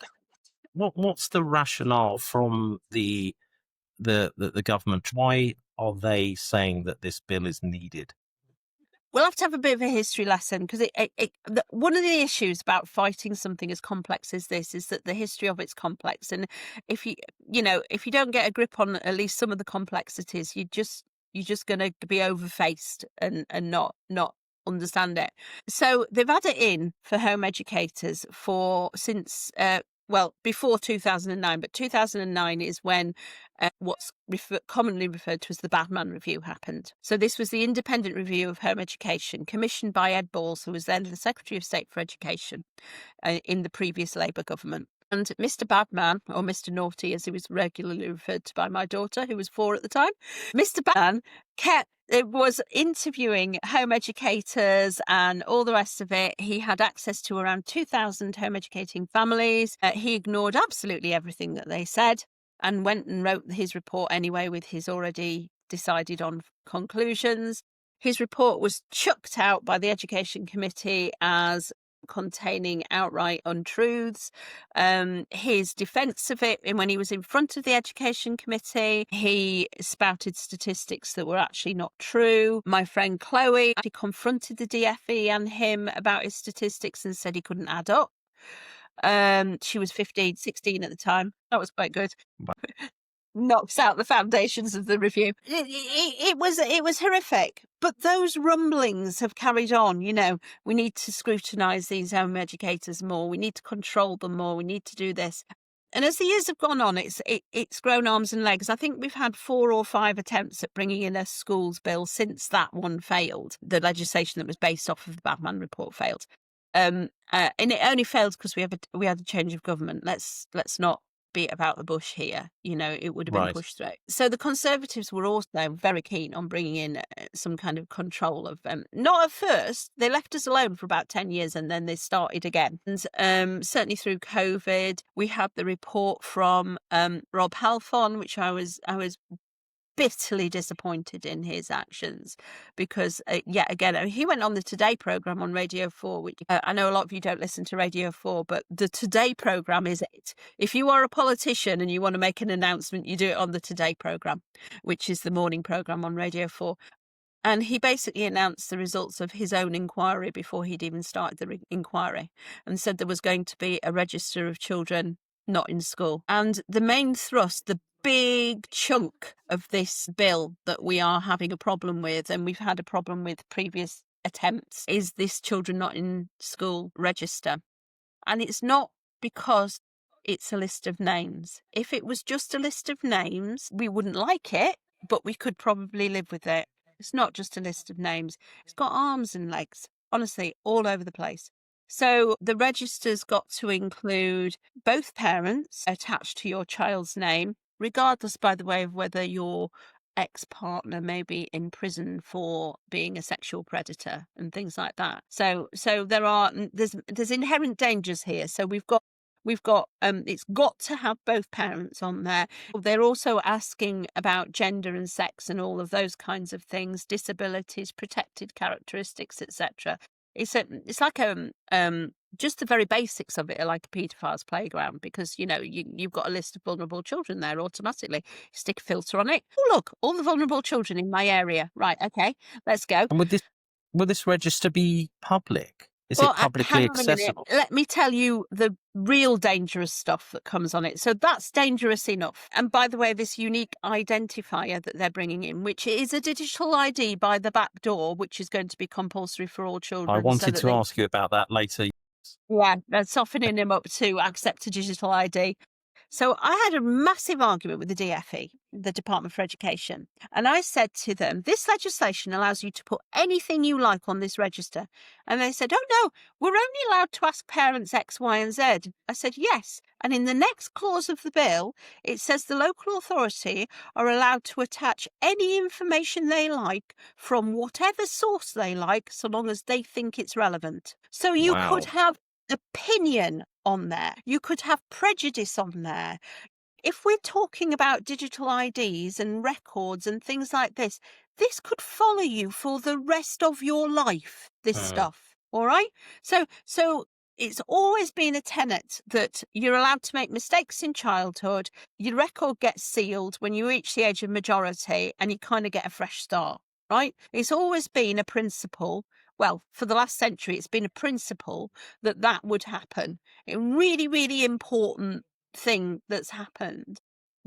what's the rationale from the government? Why are they saying that this bill is needed? We'll have to have a bit of a history lesson because one of the issues about fighting something as complex as this is that the history of it's complex. And if you don't get a grip on at least some of the complexities, You're just going to be overfaced and not understand it. So they've had it in for home educators since before 2009, but 2009 is when what's commonly referred to as the Batman Review happened. So this was the independent review of home education commissioned by Ed Balls, who was then the Secretary of State for Education in the previous Labour government. And Mr. Badman, or Mr. Naughty, as he was regularly referred to by my daughter, who was 4 at the time, Mr. Badman was interviewing home educators and all the rest of it. He had access to around 2,000 home educating families. He ignored absolutely everything that they said and went and wrote his report anyway with his already decided on conclusions. His report was chucked out by the Education Committee as containing outright untruths. His defence of it, and when he was in front of the Education Committee, he spouted statistics that were actually not true. My friend Chloe actually confronted the DFE and him about his statistics and said he couldn't add up. She was 16 at the time. That was quite good. Knocks out the foundations of the review. It was horrific. But those rumblings have carried on. We need to scrutinise these home educators more. We need to control them more. We need to do this. And as the years have gone on, it's grown arms and legs. I think we've had 4 or 5 attempts at bringing in a schools bill since that one failed. The legislation that was based off of the Batman report failed. And it only failed because we had a change of government. Let's not beat about the bush here. It would have been pushed through. So the Conservatives were also very keen on bringing in some kind of control of not at first. They left us alone for about 10 years and then they started again. And certainly through COVID, we had the report from Rob Halfon, which I was bitterly disappointed in his actions because yet again he went on the Today programme on Radio 4, which I know a lot of you don't listen to Radio 4, but the Today programme is it. If you are a politician and you want to make an announcement, you do it on the Today programme, which is the morning programme on Radio 4. And he basically announced the results of his own inquiry before he'd even started the inquiry and said there was going to be a register of children not in school. And the main thrust, the big chunk of this bill that we are having a problem with, and we've had a problem with previous attempts, is this children not in school register. And it's not because it's a list of names. If it was just a list of names, we wouldn't like it, but we could probably live with it. It's not just a list of names. It's got arms and legs, honestly, all over the place. So the register's got to include both parents attached to your child's name, regardless, by the way, of whether your ex-partner may be in prison for being a sexual predator and things like that. So there's inherent dangers here. So we've got it's got to have both parents on there. They're also asking about gender and sex and all of those kinds of things, disabilities, protected characteristics, etc. It's like just the very basics of it are like a paedophile's playground because you've got a list of vulnerable children there automatically. You stick a filter on it. Oh look, all the vulnerable children in my area. Right, okay, let's go. And will this register be public? Is it publicly accessible? Let me tell you the real dangerous stuff that comes on it. So that's dangerous enough. And by the way, this unique identifier that they're bringing in, which is a digital ID by the back door, which is going to be compulsory for all children. I wanted to ask you about that later. Yeah, they're softening him up to accept a digital ID. So I had a massive argument with the DFE, the Department for Education, and I said to them, this legislation allows you to put anything you like on this register. And they said, oh no, we're only allowed to ask parents X, Y and Z. I said, yes. And in the next clause of the bill, it says the local authority are allowed to attach any information they like from whatever source they like, so long as they think it's relevant. So you could have opinion on there. You could have prejudice on there. If we're talking about digital IDs and records and things like this could follow you for the rest of your life, this stuff. All right? So it's always been a tenet that you're allowed to make mistakes in childhood. Your record gets sealed when you reach the age of majority and you kind of get a fresh start, right? It's always been a principle. Well, for the last century, it's been a principle that would happen. A really, really important thing that's happened.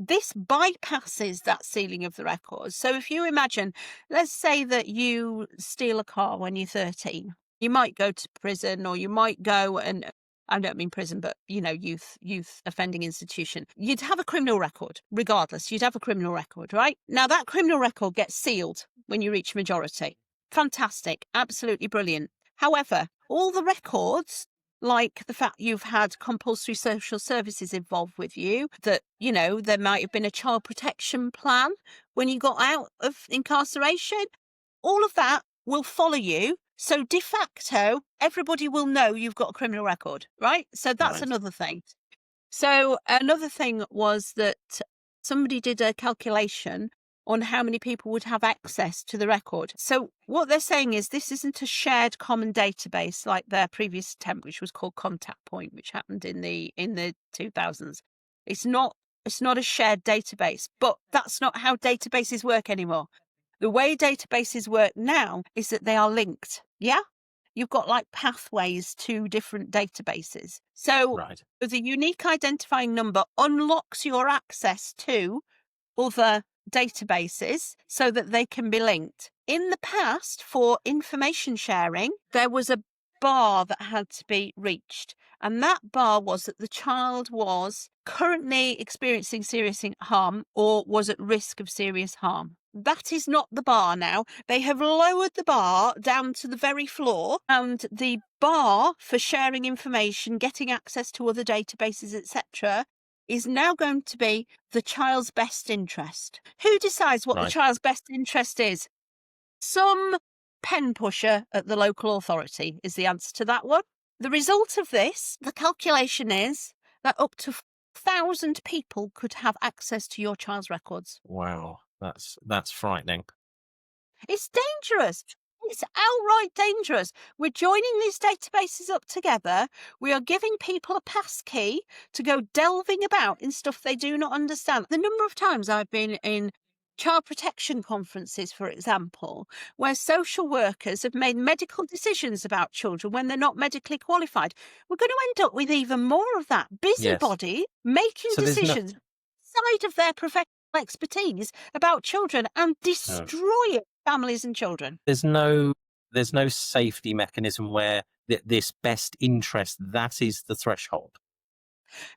this bypasses that sealing of the records. So if you imagine, let's say that you steal a car when you're 13, you might go to prison, or you might go and, I don't mean prison, but youth offending institution. You'd have a criminal record, regardless. You'd have a criminal record, right? Now that criminal record gets sealed when you reach majority. Fantastic, absolutely brilliant. However, all the records, like the fact you've had compulsory social services involved with you, that, there might have been a child protection plan when you got out of incarceration, all of that will follow you. So de facto, everybody will know you've got a criminal record, right? So that's Right. another thing. So another thing was that somebody did a calculation on how many people would have access to the record. So what they're saying is this isn't a shared common database like their previous attempt, which was called Contact Point, which happened in the 2000s. It's not a shared database, but that's not how databases work anymore. The way databases work now is that they are linked. Yeah? You've got like pathways to different databases. So Right. the unique identifying number unlocks your access to other databases so that they can be linked. In the past, for information sharing, there was a bar that had to be reached. And that bar was that the child was currently experiencing serious harm or was at risk of serious harm. That is not the bar now. They have lowered the bar down to the very floor, and the bar for sharing information, getting access to other databases, etc., is now going to be the child's best interest. Who decides what the Right. child's best interest is? Some pen pusher at the local authority is the answer to that one. The result of this, the calculation is that up to 1,000 people could have access to your child's records. Wow. That's frightening. It's dangerous. It's outright dangerous. We're joining these databases up together. We are giving people a pass key to go delving about in stuff they do not understand. The number of times I've been in child protection conferences, for example, where social workers have made medical decisions about children when they're not medically qualified. We're going to end up with even more of that. Busybody making So there's no- decisions outside of their professional expertise about children and destroying families and children. There's no safety mechanism where this best interest, that is the threshold.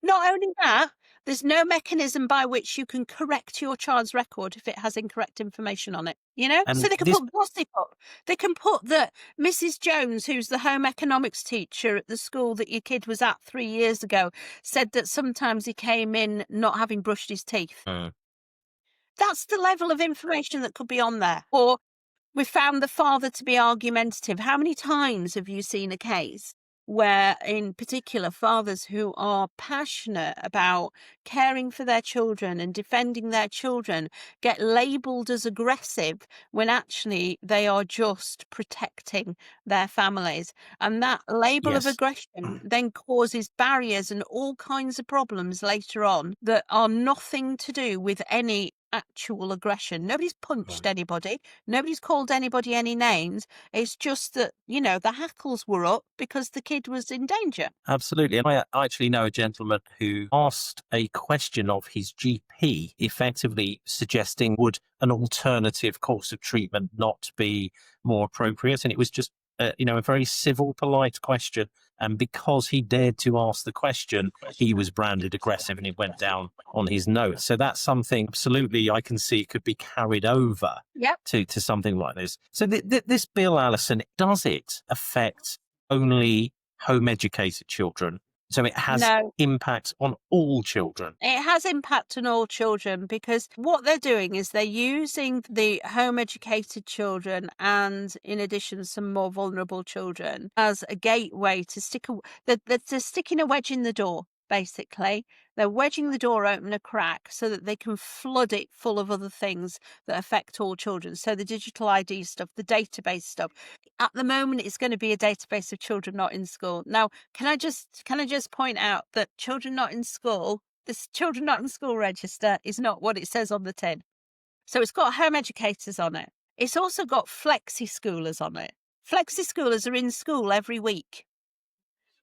Not only that, there's no mechanism by which you can correct your child's record if it has incorrect information on it. And So they can this- put gossip up. They can put that Mrs. Jones, who's the home economics teacher at the school that your kid was at 3 years ago, said that sometimes he came in not having brushed his teeth. That's the level of information that could be on there. Or we found the father to be argumentative. How many times have you seen a case where, in particular, fathers who are passionate about caring for their children and defending their children get labelled as aggressive when actually they are just protecting their families? And that label of Yes. aggression then causes barriers and all kinds of problems later on that are nothing to do with any actual aggression. Nobody's punched anybody. Nobody's called anybody any names. It's just that, the hackles were up because the kid was in danger. Absolutely. And I actually know a gentleman who asked a question of his GP, effectively suggesting, would an alternative course of treatment not be more appropriate? And it was just, a very civil, polite question. And because he dared to ask the question, he was branded aggressive and it went down on his notes. So that's something absolutely I can see could be carried over Yep. to something like this. So this bill, Alison, does it affect only home educated children? So it has No. impact on all children. It has impact on all children because what they're doing is they're using the home educated children and, in addition, some more vulnerable children as a gateway to they're sticking a wedge in the door, basically. They're wedging the door open a crack so that they can flood it full of other things that affect all children. So the digital ID stuff, the database stuff. At the moment, it's going to be a database of children not in school. Now, can I just point out that children not in school, this children not in school register is not what it says on the tin. So it's got home educators on it. It's also got flexi schoolers on it. Flexi schoolers are in school every week.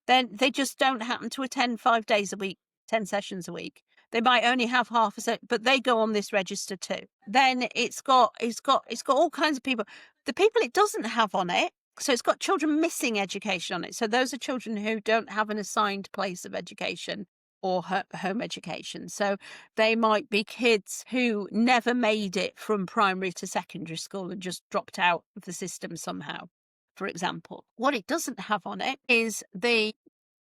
Then they just don't happen to attend 5 days a week, 10 sessions a week. They might only have half a set, but they go on this register too. Then it's got all kinds of people. The people it doesn't have on it, so it's got children missing education on it. So those are children who don't have an assigned place of education or home education. So they might be kids who never made it from primary to secondary school and just dropped out of the system somehow, for example. What it doesn't have on it is the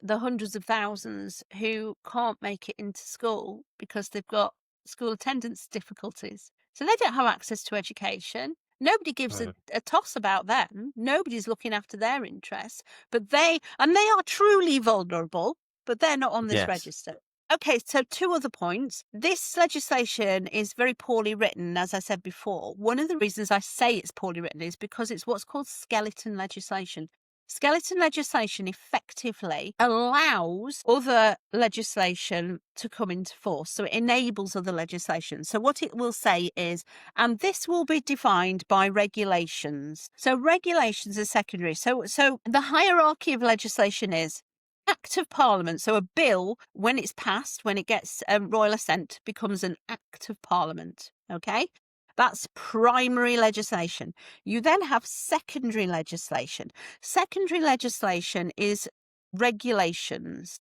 hundreds of thousands who can't make it into school because they've got school attendance difficulties. So they don't have access to education. Nobody gives a toss about them. Nobody's looking after their interests. But they are truly vulnerable, but they're not on this Yes. register. Okay, so 2 other points. This legislation is very poorly written, as I said before. One of the reasons I say it's poorly written is because it's what's called skeleton legislation. Skeleton legislation effectively allows other legislation to come into force. So it enables other legislation. So what it will say is, and this will be defined by regulations. So regulations are secondary. So the hierarchy of legislation is Act of Parliament. So a bill, when it's passed, when it gets royal assent, becomes an Act of Parliament. Okay? That's primary legislation. You then have secondary legislation. Secondary legislation is regulations,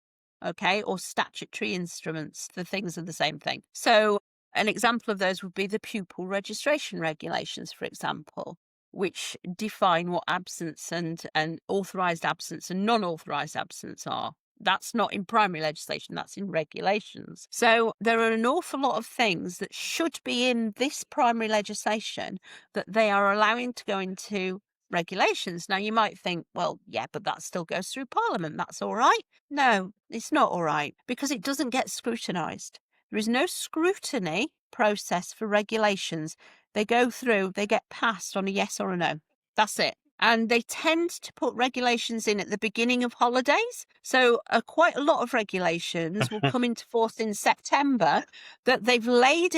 okay, or statutory instruments. The things are the same thing. So an example of those would be the pupil registration regulations, for example, which define what absence and authorised absence and non-authorised absence are. That's not in primary legislation, that's in regulations. So there are an awful lot of things that should be in this primary legislation that they are allowing to go into regulations. Now, you might think, well, yeah, but that still goes through Parliament. That's all right. No, it's not all right because it doesn't get scrutinised. There is no scrutiny process for regulations. They go through, they get passed on a yes or a no. That's it. And they tend to put regulations in at the beginning of holidays. So quite a lot of regulations will come into force in September that they've laid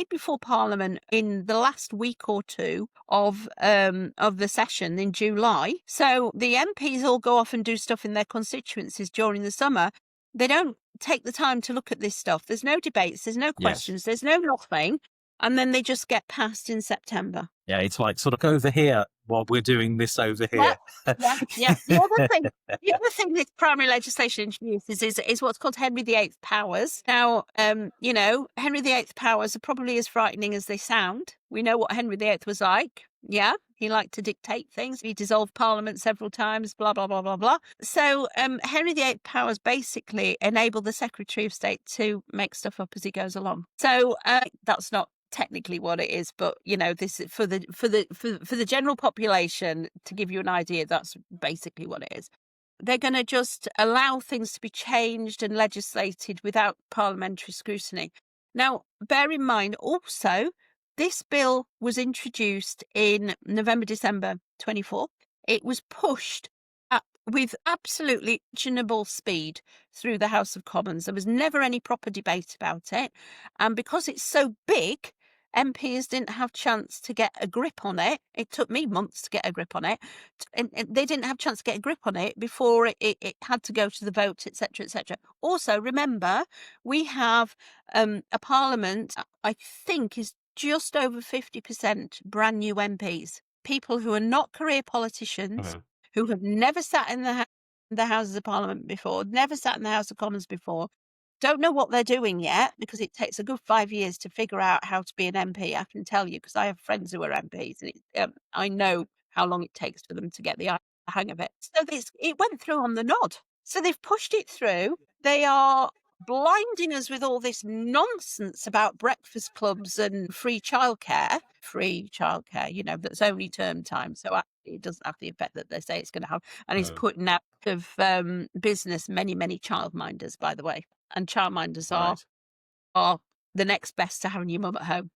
before Parliament in the last week or two of the session in July. So the MPs all go off and do stuff in their constituencies during the summer. They don't take the time to look at this stuff. There's no debates, there's no questions, there's no nothing. And then they just get passed in September. Yeah, it's like sort of over here while we're doing this over here. Yeah. The other thing this primary legislation introduces is what's called Henry VIII powers. Now, Henry VIII powers are probably as frightening as they sound. We know what Henry VIII was like. Yeah, he liked to dictate things. He dissolved Parliament several times, blah, blah, blah, blah, blah. So Henry VIII powers basically enable the Secretary of State to make stuff up as he goes along. So that's not technically what it is, but this is for the general population, to give you an idea, that's basically what it is. They're going to just allow things to be changed and legislated without parliamentary scrutiny. Now, bear in mind also, this bill was introduced in November-December 24. It was pushed with absolutely unimaginable speed through the House of Commons. There was never any proper debate about it. And because it's so big, MPs didn't have chance to get a grip on it. It took me months to get a grip on it. And they didn't have a chance to get a grip on it before it had to go to the vote, etc., etc. Also, remember, we have a Parliament, I think, is just over 50% brand new MPs. People who are not career politicians, who have never sat in the Houses of Parliament before, never sat in the House of Commons before, don't know what they're doing yet, because it takes a good 5 years to figure out how to be an MP, I can tell you, because I have friends who are MPs, and I know how long it takes for them to get the hang of it. So it went through on the nod. So they've pushed it through. They are blinding us with all this nonsense about breakfast clubs and free childcare, that's only term time. So actually it doesn't have the effect that they say it's going to have. And it's putting out of business many, many childminders, by the way. And childminders are the next best to having your mum at home.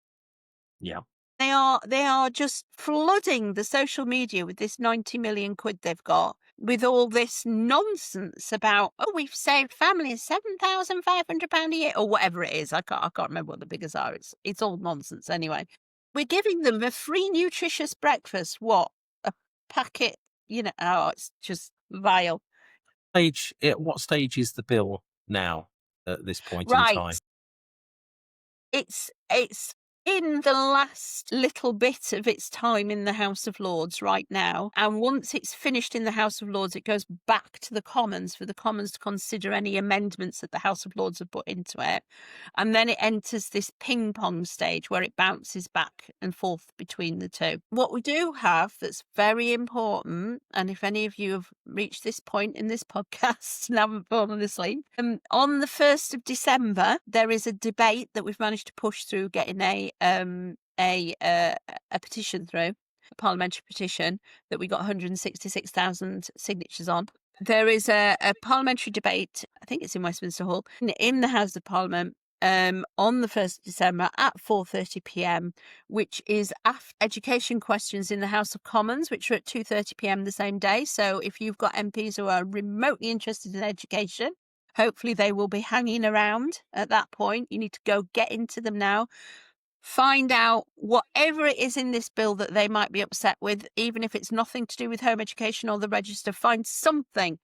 Yeah. They are just flooding the social media with this 90 million quid they've got, with all this nonsense about, we've saved families £7,500 a year, or whatever it is. I can't remember what the figures are. It's all nonsense anyway. We're giving them a free nutritious breakfast. What? A packet? It's just vile. What stage is the bill now? at this point in Right. time? It's in the last little bit of its time in the House of Lords right now, and once it's finished in the House of Lords, it goes back to the Commons for the Commons to consider any amendments that the House of Lords have put into it, and then it enters this ping pong stage where it bounces back and forth between the two. What we do have that's very important, and if any of you have reached this point in this podcast and haven't fallen asleep, on the 1st of December there is a debate that we've managed to push through getting a petition through, a parliamentary petition that we got 166,000 signatures on. There is a parliamentary debate, I think it's in Westminster Hall, in the House of Parliament on the 1st of December at 4:30 p.m, which is after education questions in the House of Commons, which are at 2:30 p.m. the same day. So if you've got MPs who are remotely interested in education, hopefully they will be hanging around at that point. You need to go get into them now. Find out whatever it is in this bill that they might be upset with, even if it's nothing to do with home education or the register. Find something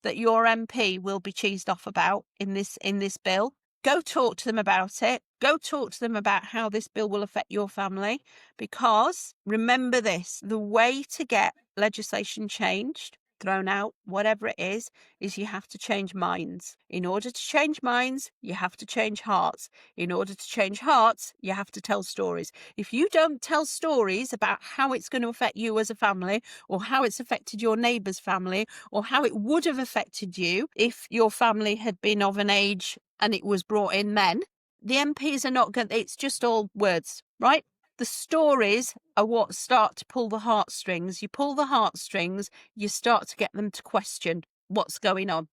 that your MP will be cheesed off about in this bill. Go talk to them about it. Go talk to them about how this bill will affect your family. Because remember this, the way to get legislation changed, thrown out, whatever it is you have to change minds. In order to change minds, you have to change hearts. In order to change hearts, you have to tell stories. If you don't tell stories about how it's going to affect you as a family, or how it's affected your neighbour's family, or how it would have affected you if your family had been of an age and it was brought in then, the MPs are not going, it's just all words, right? The stories are what start to pull the heartstrings. You pull the heartstrings, you start to get them to question what's going on.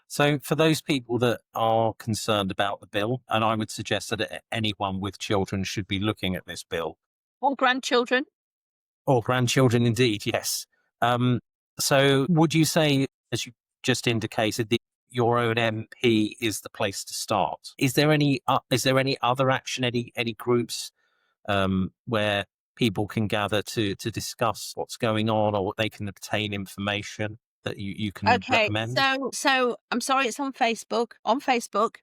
So for those people that are concerned about the bill, and I would suggest that anyone with children should be looking at this bill. Or grandchildren. Or grandchildren, indeed, yes. So would you say, as you just indicated, that your own MP is the place to start? Is there any other action, any groups where people can gather to discuss what's going on, or they can obtain information that you can Okay, recommend? so I'm sorry, it's on Facebook. On Facebook,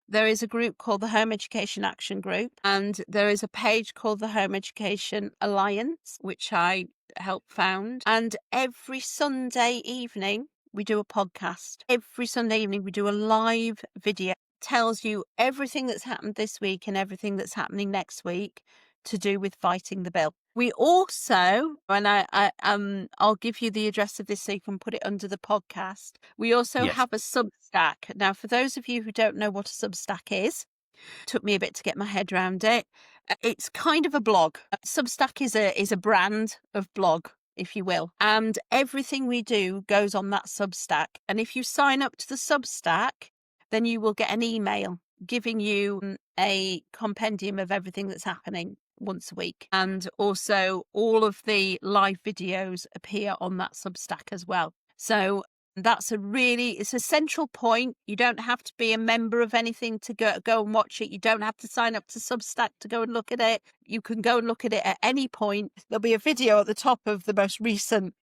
there is a group called the Home Education Action Group, and there is a page called the Home Education Alliance, which I helped found. And every Sunday evening, we do a podcast. Every Sunday evening, we do a live video. Tells you everything that's happened this week and everything that's happening next week to do with fighting the bill. We also, and I'll give you the address of this so you can put it under the podcast. We also Yes. have a Substack. Now, for those of you who don't know what a Substack is, took me a bit to get my head around it. It's kind of a blog. Substack is a brand of blog, if you will, and everything we do goes on that Substack. And if you sign up to the Substack, then you will get an email giving you a compendium of everything that's happening once a week. And also all of the live videos appear on that Substack as well. So that's it's a central point. You don't have to be a member of anything to go and watch it. You don't have to sign up to Substack to go and look at it. You can go and look at it at any point. There'll be a video at the top of the most recent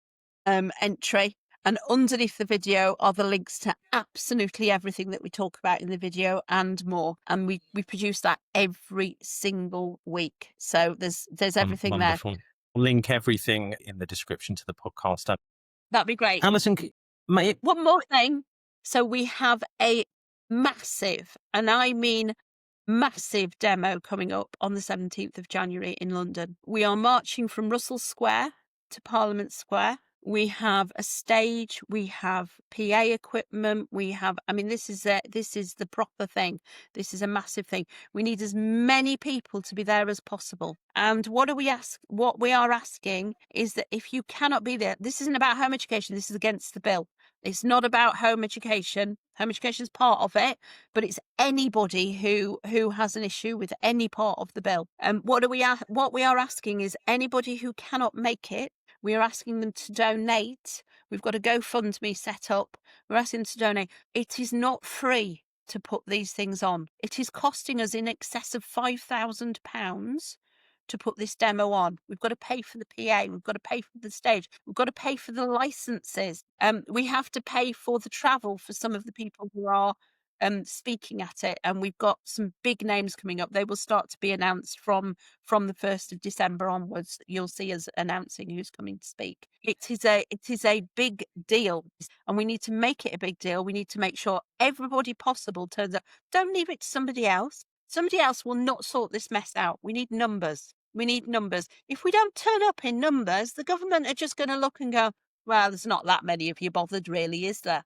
entry. And underneath the video are the links to absolutely everything that we talk about in the video and more. And we produce that every single week. So there's everything Wonderful. there. I'll link everything in the description to the podcast. That'd be great. Alison, One more thing. So we have a massive, and I mean massive, demo coming up on the 17th of January in London. We are marching from Russell Square to Parliament Square. We have a stage, we have PA equipment, this is the proper thing. This is a massive thing. We need as many people to be there as possible. And what we are asking is that if you cannot be there, this isn't about home education, this is against the bill. It's not about home education. Home education is part of it, but it's anybody who has an issue with any part of the bill. And what we are asking is anybody who cannot make it, we are asking them to donate. We've got a GoFundMe set up. We're asking them to donate. It is not free to put these things on. It is costing us in excess of £5,000 to put this demo on. We've got to pay for the PA. We've got to pay for the stage. We've got to pay for the licenses. We have to pay for the travel for some of the people who are speaking at it. And we've got some big names coming up. They will start to be announced from the 1st of December onwards. You'll see us announcing who's coming to speak. It is a big deal, and we need to make it a big deal. We need to make sure everybody possible turns up. Don't leave it to somebody else. Somebody else will not sort this mess out. We need numbers. We need numbers. If we don't turn up in numbers, the government are just going to look and go, well, there's not that many of you bothered, really, is there?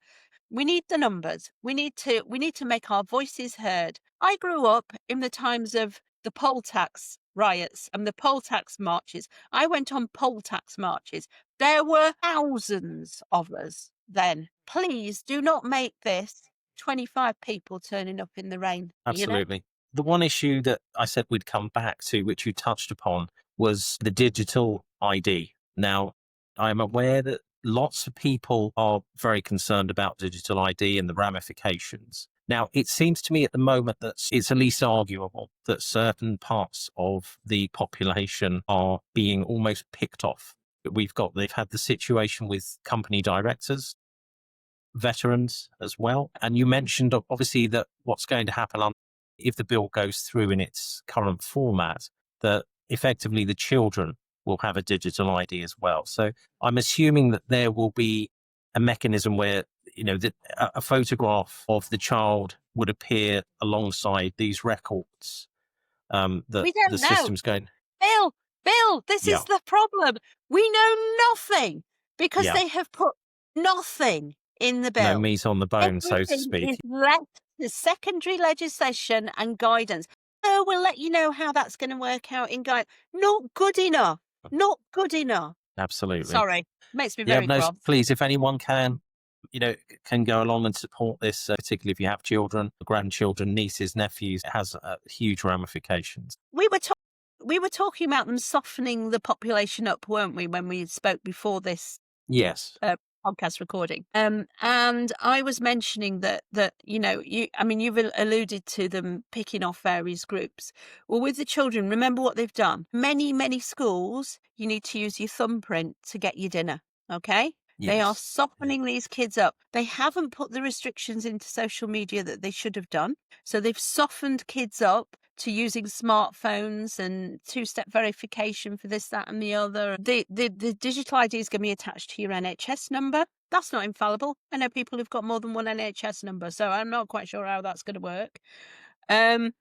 We need the numbers. We need to make our voices heard. I grew up in the times of the poll tax riots and the poll tax marches. I went on poll tax marches. There were thousands of us then. Please do not make this 25 people turning up in the rain. Absolutely. The one issue that I said we'd come back to, which you touched upon, was the digital ID. Now, I'm aware that lots of people are very concerned about digital ID and the ramifications. Now, it seems to me at the moment that it's at least arguable that certain parts of the population are being almost picked off. They've had the situation with company directors, veterans as well. And you mentioned obviously that what's going to happen if the bill goes through in its current format, that effectively the children will have a digital ID as well. So I'm assuming that there will be a mechanism where, a photograph of the child would appear alongside these records. That We don't the know. system's going. Bill, this is the problem. We know nothing because they have put nothing in the bill. No meat on the bone, so to Everything speak. is left to secondary legislation and guidance. So we'll let you know how that's going to work out in guidance. Not good enough. Not good enough. Absolutely. Sorry. Makes me very cross. Please, if anyone can go along and support this, particularly if you have children, grandchildren, nieces, nephews, it has huge ramifications. We were talking about them softening the population up, weren't we, when we spoke before this? Yes. Podcast recording. And I was mentioning that you've alluded to them picking off various groups. Well, with the children, remember what they've done. Many schools, you need to use your thumbprint to get your dinner. Okay. Yes. They are softening these kids up. They haven't put the restrictions into social media that they should have done. So they've softened kids up to using smartphones and two-step verification for this, that, and the other. The digital ID is going to be attached to your NHS number. That's not infallible. I know people who've got more than one NHS number, so I'm not quite sure how that's going to work. But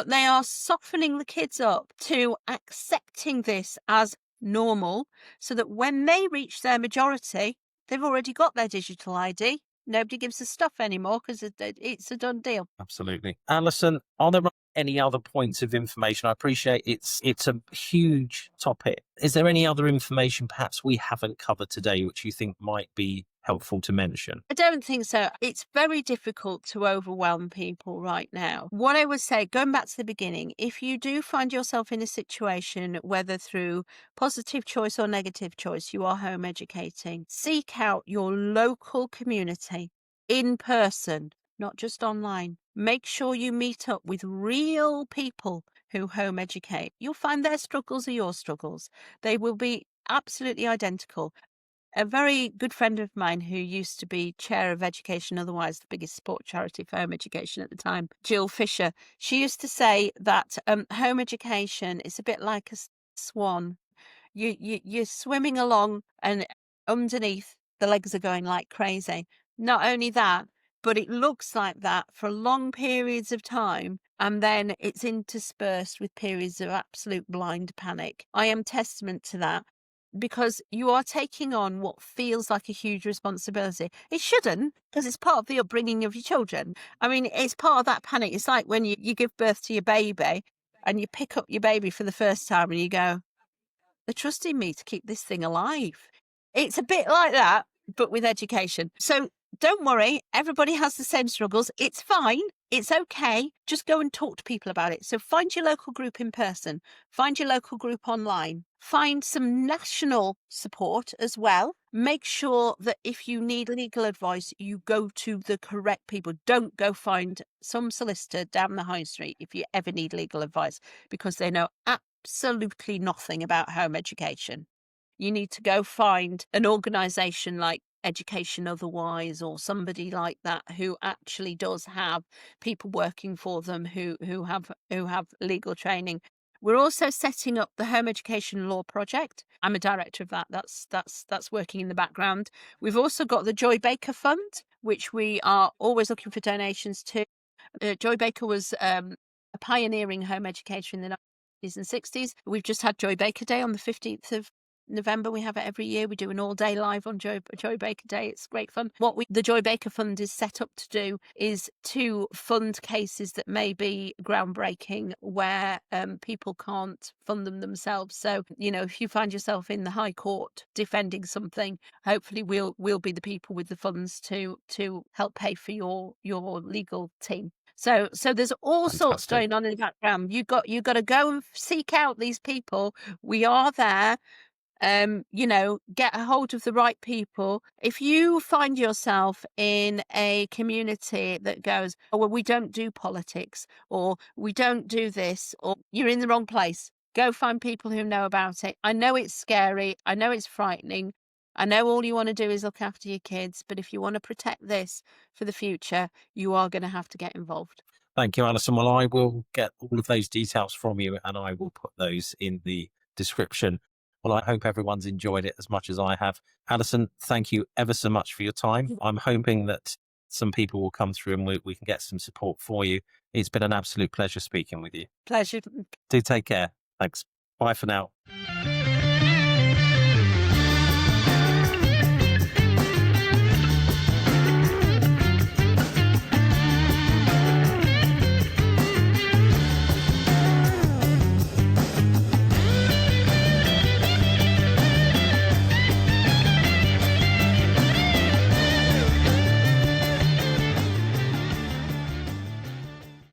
they are softening the kids up to accepting this as normal, so that when they reach their majority, they've already got their digital ID. Nobody gives us stuff anymore because it's a done deal. Absolutely. Alison, are there any other points of information? I appreciate it's a huge topic. Is there any other information perhaps we haven't covered today which you think might be helpful to mention? I don't think so. It's very difficult to overwhelm people right now. What I would say, going back to the beginning, if you do find yourself in a situation, whether through positive choice or negative choice, you are home educating, seek out your local community in person, not just online. Make sure you meet up with real people who home educate. You'll find their struggles are your struggles. They will be absolutely identical. A very good friend of mine who used to be chair of education, otherwise the biggest sport charity for home education at the time, Jill Fisher, she used to say that home education is a bit like a swan. You're swimming along and underneath the legs are going like crazy. Not only that, but it looks like that for long periods of time, and then it's interspersed with periods of absolute blind panic. I am testament to that. Because you are taking on what feels like a huge responsibility. It shouldn't, because it's part of the upbringing of your children. I mean, it's part of that panic. It's like when you give birth to your baby and you pick up your baby for the first time and you go, they're trusting me to keep this thing alive. It's a bit like that, but with education. So don't worry, everybody has the same struggles. It's fine. It's okay. Just go and talk to people about it. So find your local group in person, find your local group online, find some national support as well. Make sure that if you need legal advice, you go to the correct people. Don't go find some solicitor down the high street if you ever need legal advice, because they know absolutely nothing about home education. You need to go find an organisation like Education Otherwise or somebody like that who actually does have people working for them who have legal training. We're also setting up the Home Education Law Project. I'm a director of that. That's working in the background. We've also got the Joy Baker Fund, which we are always looking for donations to. Joy Baker was a pioneering home educator in the 90s and 60s. We've just had Joy Baker Day on the 15th of November. We have it every year. We do an all-day live on Joy Baker Day. It's great fun. The Joy Baker Fund is set up to do is to fund cases that may be groundbreaking, where people can't fund them themselves. So, if you find yourself in the High Court defending something, hopefully we'll be the people with the funds to help pay for your legal team. So there's all sorts going on in the background. You got to go and seek out these people. We are there. Get a hold of the right people. If you find yourself in a community that goes, oh, well, we don't do politics, or we don't do this, or you're in the wrong place, go find people who know about it. I know it's scary. I know it's frightening. I know all you want to do is look after your kids, but if you want to protect this for the future, you are going to have to get involved. Thank you, Alison. Well, I will get all of those details from you, and I will put those in the description. Well, I hope everyone's enjoyed it as much as I have. Alison, thank you ever so much for your time. I'm hoping that some people will come through and we can get some support for you. It's been an absolute pleasure speaking with you. Pleasure. Do take care. Thanks. Bye for now.